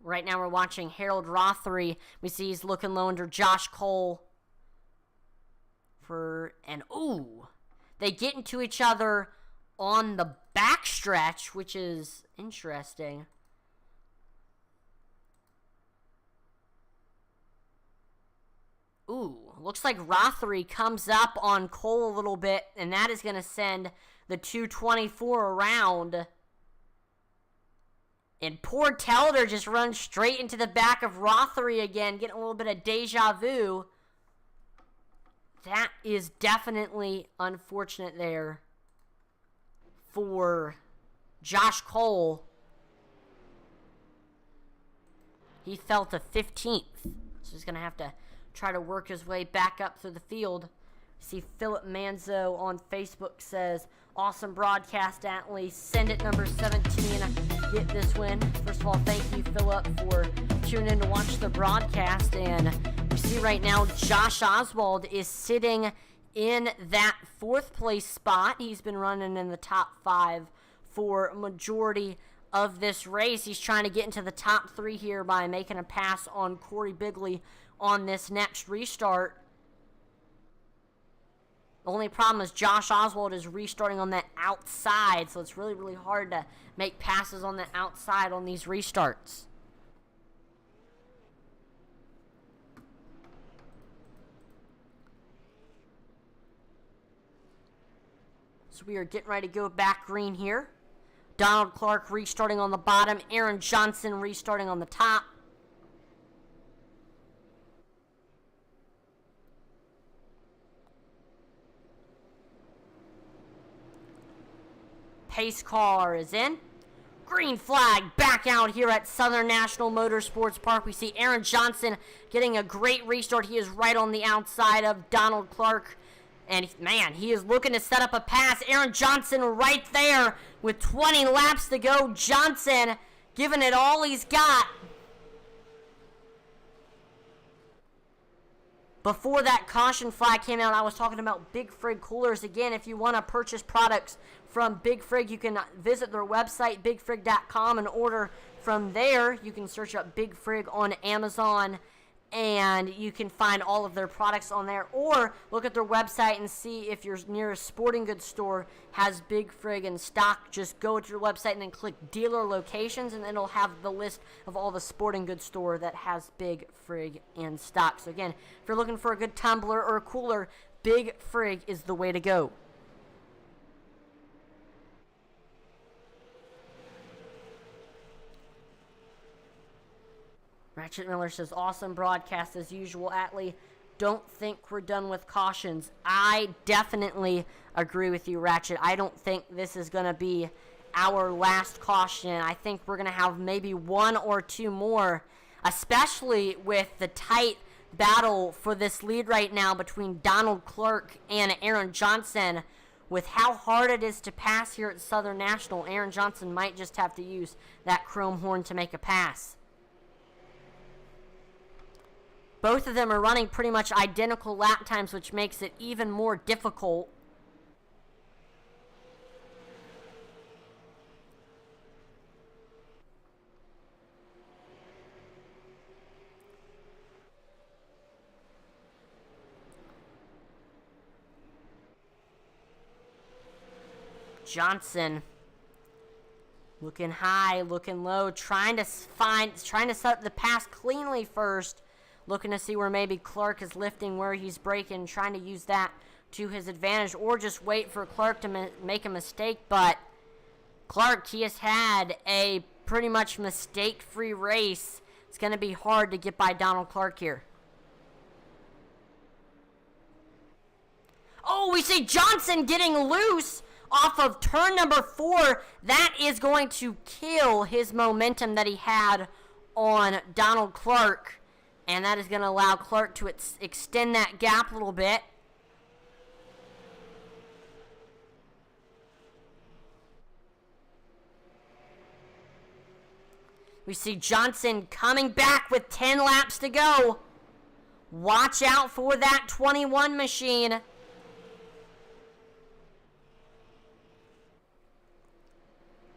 Right now we're watching Harold Rothery. We see he's looking low under Josh Cole. They get into each other on the backstretch, which is interesting. Looks like Rothery comes up on Cole a little bit, and that is going to send the 224 around. And poor Telder just runs straight into the back of Rothery again, getting a little bit of deja vu. That is definitely unfortunate there for Josh Cole. He fell to 15th, so he's going to have to try to work his way back up through the field. See Philip Manzo on Facebook says, awesome broadcast, Atlee. Send it number 17. Get this win. First of all, thank you, Philip, for tuning in to watch the broadcast. And we see right now Josh Oswald is sitting in that 4th place spot. He's been running in the top 5 for majority of this race. He's trying to get into the top 3 here by making a pass on Corey Bigley on this next restart. The only problem is Josh Oswald is restarting on that outside, so it's really, really hard to make passes on the outside on these restarts. So we are getting ready to go back green here. Donald Clark restarting on the bottom. Aaron Johnson restarting on the top. Pace car is in. Green flag back out here at Southern National Motorsports Park. We see Aaron Johnson getting a great restart. He is right on the outside of Donald Clark. And, man, he is looking to set up a pass. Aaron Johnson right there with 20 laps to go. Johnson giving it all he's got. Before that caution flag came out, I was talking about Big Frig coolers. Again, if you want to purchase products from Big Frig, you can visit their website, bigfrig.com, and order from there. You can search up Big Frig on Amazon, and you can find all of their products on there. Or look at their website and see if your nearest sporting goods store has Big Frig in stock. Just go to your website and then click dealer locations, and it'll have the list of all the sporting goods store that has Big Frig in stock. So again, if you're looking for a good tumbler or a cooler, Big Frig is the way to go. Ratchet Miller says, awesome broadcast as usual, Atlee. Don't think we're done with cautions. I definitely agree with you, Ratchet. I don't think this is going to be our last caution. I think we're going to have maybe 1 or 2 more, especially with the tight battle for this lead right now between Donald Clark and Aaron Johnson. With how hard it is to pass here at Southern National, Aaron Johnson might just have to use that chrome horn to make a pass. Both of them are running pretty much identical lap times, which makes it even more difficult. Johnson looking high, looking low, trying to set up the pass cleanly first. Looking to see where maybe Clark is lifting, where he's braking, trying to use that to his advantage, or just wait for Clark to make a mistake. But Clark, he has had a pretty much mistake-free race. It's going to be hard to get by Donald Clark here. Oh, we see Johnson getting loose off of turn number 4. That is going to kill his momentum that he had on Donald Clark. And that is going to allow Clark to extend that gap a little bit. We see Johnson coming back with 10 laps to go. Watch out for that 21 machine.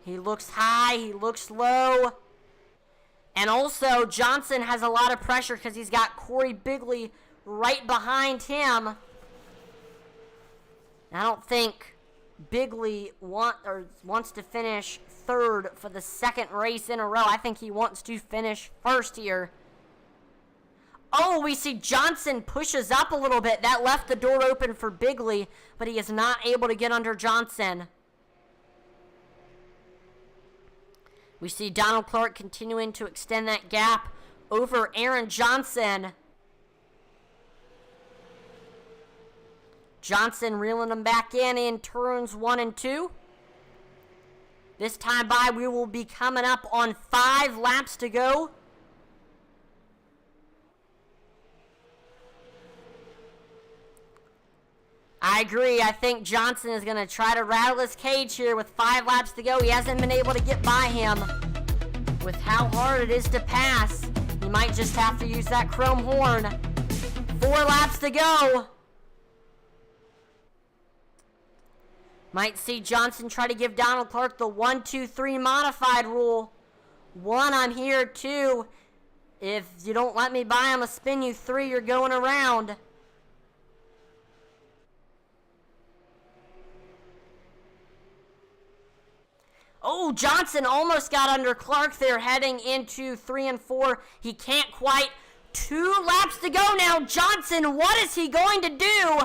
He looks high, he looks low. And also, Johnson has a lot of pressure because he's got Corey Bigley right behind him. I don't think Bigley wants to finish 3rd for the 2nd race in a row. I think he wants to finish 1st here. Oh, we see Johnson pushes up a little bit. That left the door open for Bigley, but he is not able to get under Johnson. We see Donald Clark continuing to extend that gap over Aaron Johnson. Johnson reeling them back in turns 1 and 2. This time by, we will be coming up on 5 laps to go. I agree. I think Johnson is going to try to rattle his cage here with 5 laps to go. He hasn't been able to get by him. With how hard it is to pass, he might just have to use that chrome horn. 4 laps to go. Might see Johnson try to give Donald Clark the 1-2-3 modified rule. 1, I'm here. 2, if you don't let me by, I'm going to spin you. 3, you're going around. Oh, Johnson almost got under Clark there heading into 3 and 4. He can't quite. 2 laps to go now. Johnson, what is he going to do?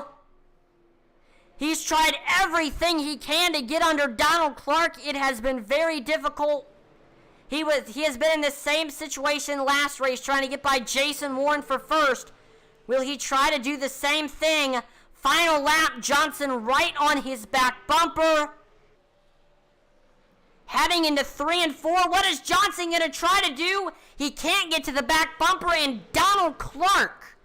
He's tried everything he can to get under Donald Clark. It has been very difficult. He has been in the same situation last race, trying to get by Jason Warren for first. Will he try to do the same thing? Final lap, Johnson right on his back bumper. Heading into 3 and 4, what is Johnson going to try to do? He can't get to the back bumper, and Donald Clark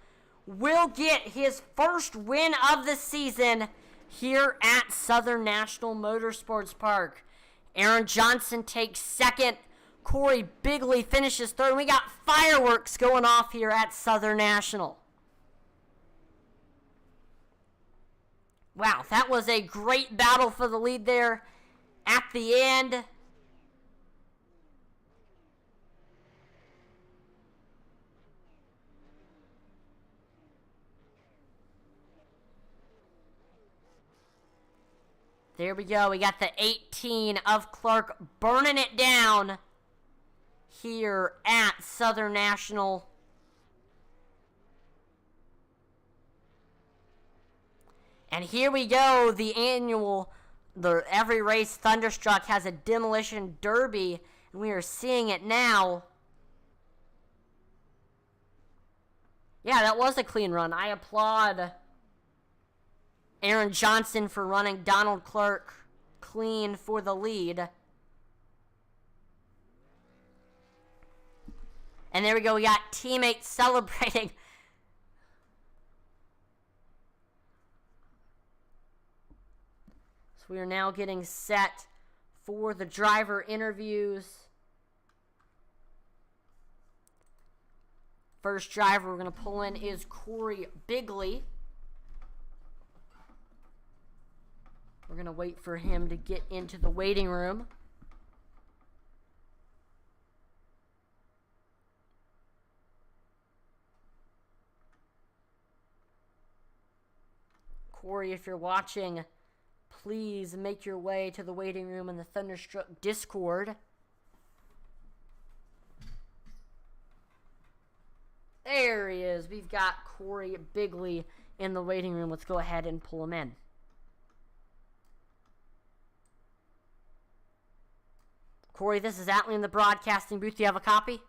will get his first win of the season here at Southern National Motorsports Park. Aaron Johnson takes second. Corey Bigley finishes third. We got fireworks going off here at Southern National. Wow, that was a great battle for the lead there at the end. There we go. We got the 18 of Clark burning it down here at Southern National. And here we go. The every race Thunderstruck has a demolition derby, and we are seeing it now. Yeah, that was a clean run. I applaud Aaron Johnson for running Donald Clark clean for the lead. And there we go. We got teammates celebrating. So we are now getting set for the driver interviews. First driver we're going to pull in is Corey Bigley. We're going to wait for him to get into the waiting room. Corey, if you're watching, please make your way to the waiting room in the Thunderstruck Discord. There he is. We've got Corey Bigley in the waiting room. Let's go ahead and pull him in. Corey, this is Atlee in the broadcasting booth. Do you have a copy?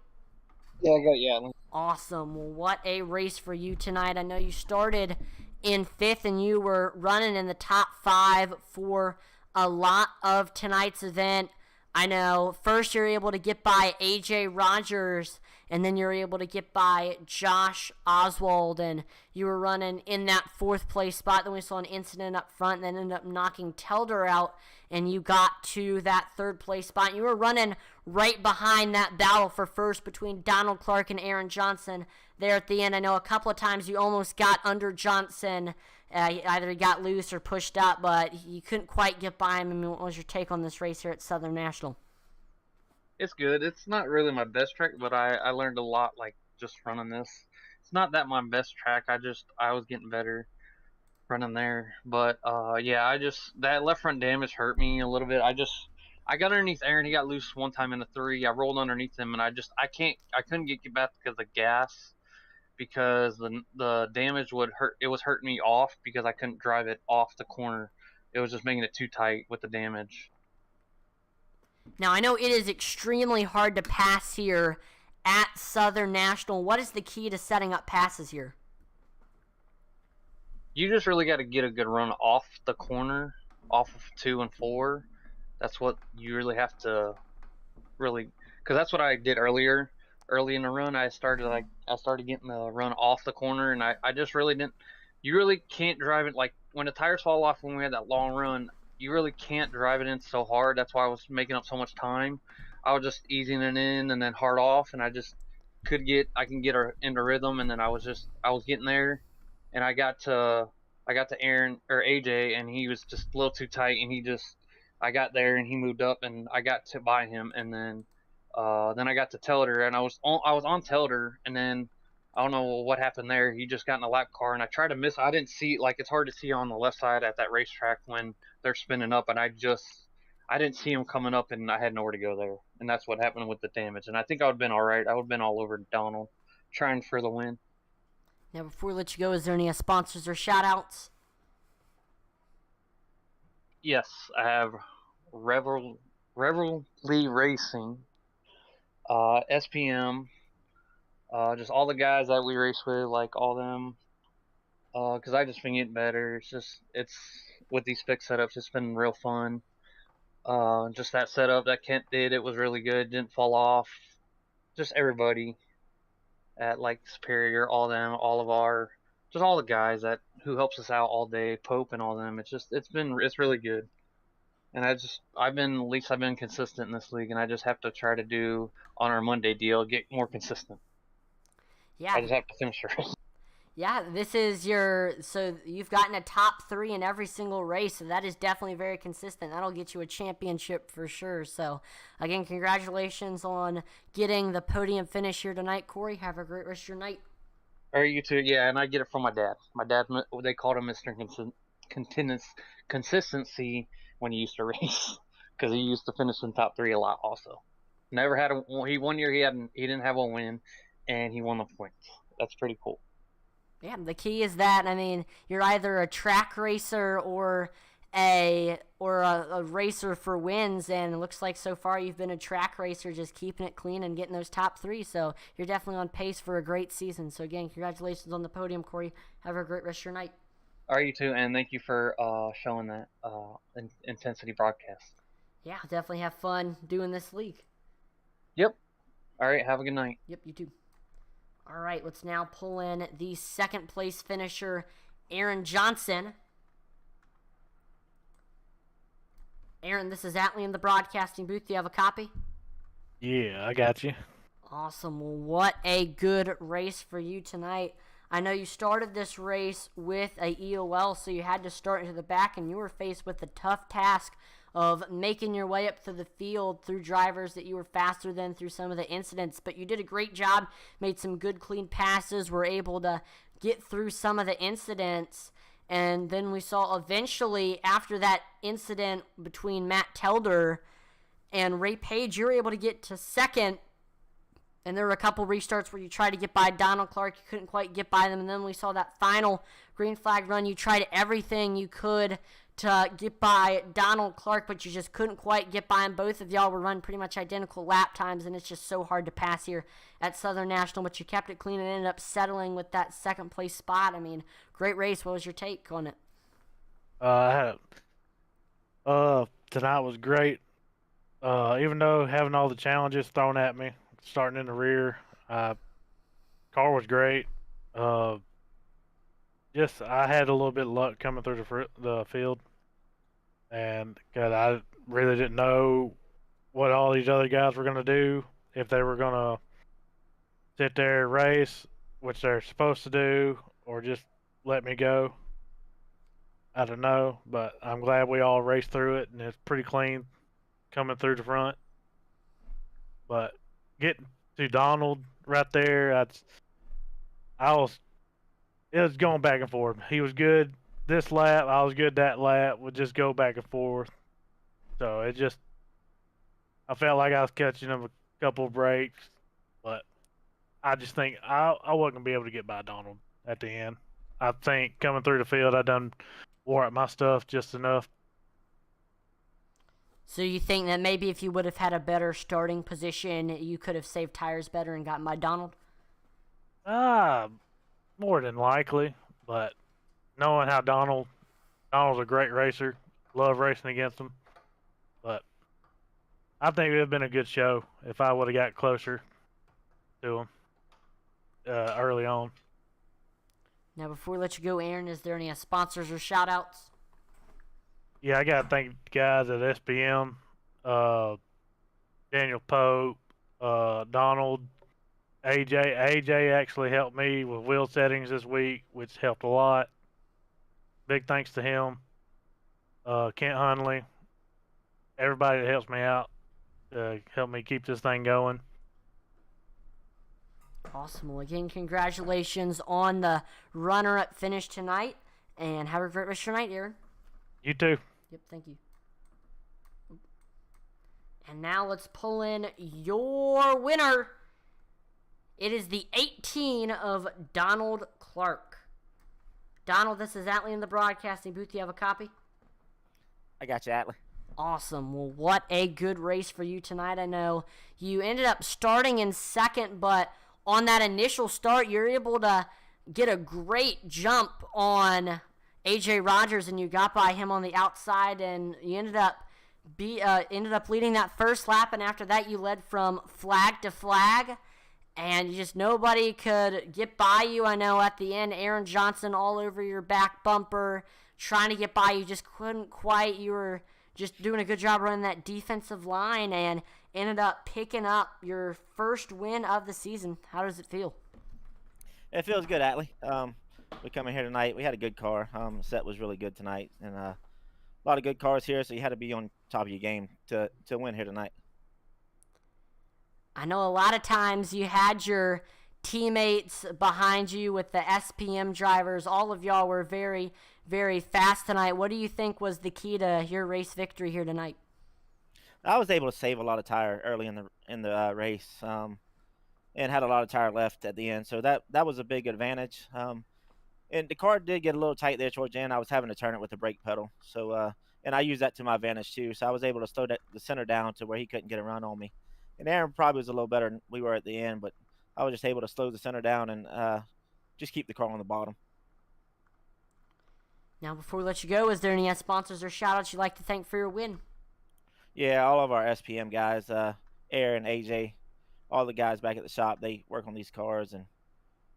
Yeah, I got Atlee. Awesome. Well, what a race for you tonight. I know you started in 5th and you were running in the top 5 for a lot of tonight's event. I know first you're able to get by AJ Rogers, and then you're able to get by Josh Oswald, and you were running in that 4th place spot. Then we saw an incident up front, and then ended up knocking Telder out, and you got to that 3rd place spot. You were running right behind that battle for first between Donald Clark and Aaron Johnson there at the end. I know a couple of times you almost got under Johnson. Either he got loose or pushed up, but you couldn't quite get by him. I mean, what was your take on this race here at Southern National? It's good. It's not really my best track, but I learned a lot, like, just running this. It's not that my best track. I was getting better running there. But, yeah, that left front damage hurt me a little bit. I got underneath Aaron. He got loose one time in the 3. I rolled underneath him, and I couldn't get back because of gas. Because the damage would hurt. It was hurting me off because I couldn't drive it off the corner. It was just making it too tight with the damage. Now, I know it is extremely hard to pass here at Southern National. What is the key to setting up passes here? You just really got to get a good run off the corner, off of 2 and 4. That's what you really have to really, because that's what I did earlier. Early in the run, I started getting the run off the corner, and I just really didn't. You really can't drive it, like when the tires fall off when we had that long run. You really can't drive it in so hard. That's why I was making up so much time. I was just easing it in and then hard off, and I just I can get her into rhythm, and then I was getting there, and I got to I got to Aaron or AJ, and he was just a little too tight, and I got there, and he moved up, and I got to by him, and then I got to Telder, and I was on Telder, and then I don't know what happened there. He just got in a lap car, and I tried to miss. I didn't see, like, it's hard to see on the left side at that racetrack when they're spinning up, and I didn't see him coming up, and I had nowhere to go there, and that's what happened with the damage. And I think I would have been all right. I would have been all over Donald, trying for the win. Now, before we let you go, is there any sponsors or shout outs? Yes, I have Revelry Racing, SPM, just all the guys that we race with, like all them. Because I just been getting better. It's with these fixed setups, it's been real fun. Just that setup that Kent did, it was really good. Didn't fall off. Just everybody at like Superior, all them, just all the guys that who helps us out all day, Pope and all them. It's really good. And I've been consistent in this league, and I just have to try to do on our Monday deal, get more consistent. Yeah. I just have to finish the race. Yeah, so you've gotten a top 3 in every single race, so that is definitely very consistent. That'll get you a championship for sure. So, again, congratulations on getting the podium finish here tonight, Corey. Have a great rest of your night. Or you too, yeah, and I get it from my dad. My dad, they called him Mr. Consistency when he used to race, because he used to finish in top 3 a lot also. Never had one year he didn't have a win, and he won the points. That's pretty cool. Yeah, the key is that, I mean, you're either a track racer or a racer for wins, and it looks like so far you've been a track racer, just keeping it clean and getting those top 3. So you're definitely on pace for a great season. So again, congratulations on the podium, Corey. Have a great rest of your night. All right, you too, and thank you for showing that intensity broadcast. Yeah, definitely have fun doing this league. Yep. All right, have a good night. Yep, you too. All right, let's now pull in the second place finisher, Aaron Johnson. Aaron, this is Atlee in the broadcasting booth. Do you have a copy? Yeah, I got you. Awesome. Well, what a good race for you tonight. I know you started this race with a EOL, so you had to start into the back, and you were faced with the tough task of making your way up through the field through drivers that you were faster than through some of the incidents. But you did a great job, made some good, clean passes, were able to get through some of the incidents. And then we saw eventually, after that incident between Matt Telder and Ray Page, you were able to get to second. And there were a couple restarts where you tried to get by Donald Clark. You couldn't quite get by them. And then we saw that final green flag run. You tried everything you could to get by Donald Clark, but you just couldn't quite get by him. Both of y'all were running pretty much identical lap times, and it's just so hard to pass here at Southern National. But you kept it clean and ended up settling with that second place spot. I mean, great race. What was your take on it? Tonight was great. Even though having all the challenges thrown at me, starting in the rear, car was great. Just I had a little bit of luck coming through the field, and cause I really didn't know what all these other guys were gonna do, if they were gonna sit there and race, which they're supposed to do, or just let me go. I don't know, but I'm glad we all raced through it, and it's pretty clean coming through the front. But getting to Donald right there, it was going back and forth. He was good this lap, I was good that lap. Would just go back and forth. So I felt like I was catching him a couple of breaks, but I just think I wasn't gonna be able to get by Donald at the end. I think coming through the field, I done wore out my stuff just enough. So you think that maybe if you would have had a better starting position, you could have saved tires better and gotten by Donald? More than likely, but knowing how Donald's a great racer, love racing against him. But I think it would have been a good show if I would have got closer to him early on. Now, before we let you go, Aaron, is there any sponsors or shout-outs? Yeah, I got to thank the guys at SPM, Daniel Pope, Donald, AJ. AJ actually helped me with wheel settings this week, which helped a lot. big thanks to him, Kent Hunley, everybody that helps me out to help me keep this thing going. Awesome. Well, again, congratulations on the runner-up finish tonight, and have a great rest of your night, Aaron. You too. Yep, thank you. And now let's pull in your winner. It is the 18 of Donald Clark. Donald, this is Atlee in the broadcasting booth. Do you have a copy? I got you, Atlee. Awesome. Well, what a good race for you tonight. I know you ended up starting in second, but on that initial start, you're able to get a great jump on AJ Rogers, and you got by him on the outside, and you ended up leading that first lap, and after that you led from flag to flag, and just nobody could get by you. I know at the end, Aaron Johnson all over your back bumper, trying to get by you, just couldn't quite. You were just doing a good job running that defensive line, and ended up picking up your first win of the season. How does it feel? It feels good, Atlee. We come in here tonight. We had a good car. Set was really good tonight, and a lot of good cars here, so you had to be on top of your game to win here tonight. I know a lot of times you had your teammates behind you with the SPM drivers. All of y'all were very, very fast tonight. What do you think was the key to your race victory here tonight? I was able to save a lot of tire early in the race, and had a lot of tire left at the end, so that was a big advantage. And the car did get a little tight there towards the end. I was having to turn it with the brake pedal, so and I used that to my advantage too. So I was able to slow the center down to where he couldn't get a run on me. And Aaron probably was a little better than we were at the end, but I was just able to slow the center down and just keep the car on the bottom. Now, before we let you go, is there any sponsors or shout-outs you'd like to thank for your win? Yeah, all of our SPM guys, Aaron, AJ, all the guys back at the shop, they work on these cars, and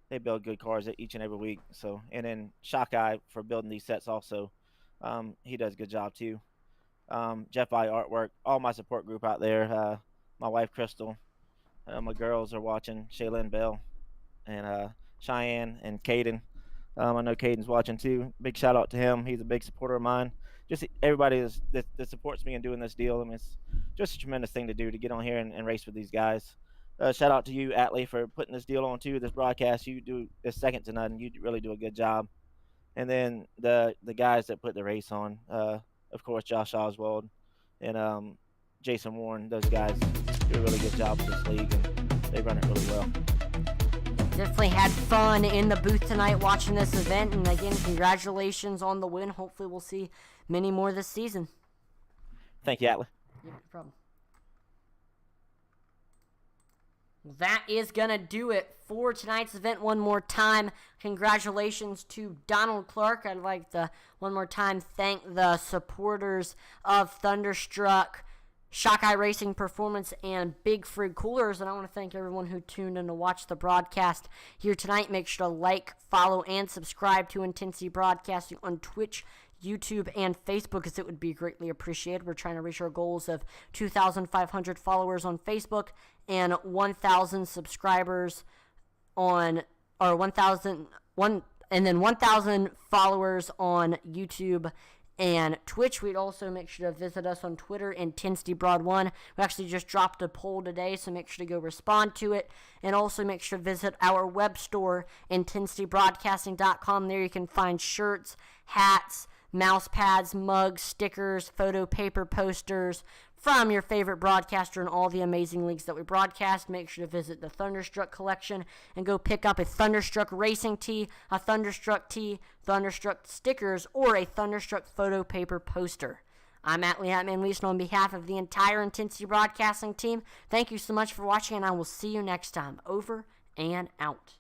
they build good cars each and every week. So, and then Shockeye for building these sets also. He does a good job too. Jeff I Artwork, all my support group out there. My wife Crystal, my girls are watching, Shayla and Belle, and Cheyenne and Caden. I know Caden's watching too. Big shout out to him. He's a big supporter of mine. Just everybody that supports me in doing this deal. I mean, it's just a tremendous thing to do to get on here and race with these guys. Shout out to you, Atlee, for putting this deal on too. This broadcast, you do is second to none. You really do a good job. And then the guys that put the race on, of course, Josh Oswald and Jason Warren. Those guys do a really good job with this league, and they run it really well. Definitely had fun in the booth tonight watching this event, and again, congratulations on the win. Hopefully we'll see many more this season. Thank you, Atlee. Yeah, no problem. Well, that is going to do it for tonight's event. One more time, congratulations to Donald Clark. I'd like to, one more time, thank the supporters of Thunderstruck, Shockeye Racing Performance, and Big Frig Coolers. And I want to thank everyone who tuned in to watch the broadcast here tonight. Make sure to like, follow, and subscribe to Intensity Broadcasting on Twitch, YouTube, and Facebook, as it would be greatly appreciated. We're trying to reach our goals of 2,500 followers on Facebook and 1,000 subscribers on, or 1,000 followers on YouTube and Twitch. We'd also make sure to visit us on Twitter, IntensityBroad1. We actually just dropped a poll today, so make sure to go respond to it. And also make sure to visit our web store, IntensityBroadcasting.com. There you can find shirts, hats, mouse pads, mugs, stickers, photo paper posters from your favorite broadcaster and all the amazing leagues that we broadcast. Make sure to visit the Thunderstruck collection and go pick up a Thunderstruck racing tee, a Thunderstruck tee, Thunderstruck stickers, or a Thunderstruck photo paper poster. I'm Atlee Atman-Leeson on behalf of the entire Intensity Broadcasting team. Thank you so much for watching, and I will see you next time. Over and out.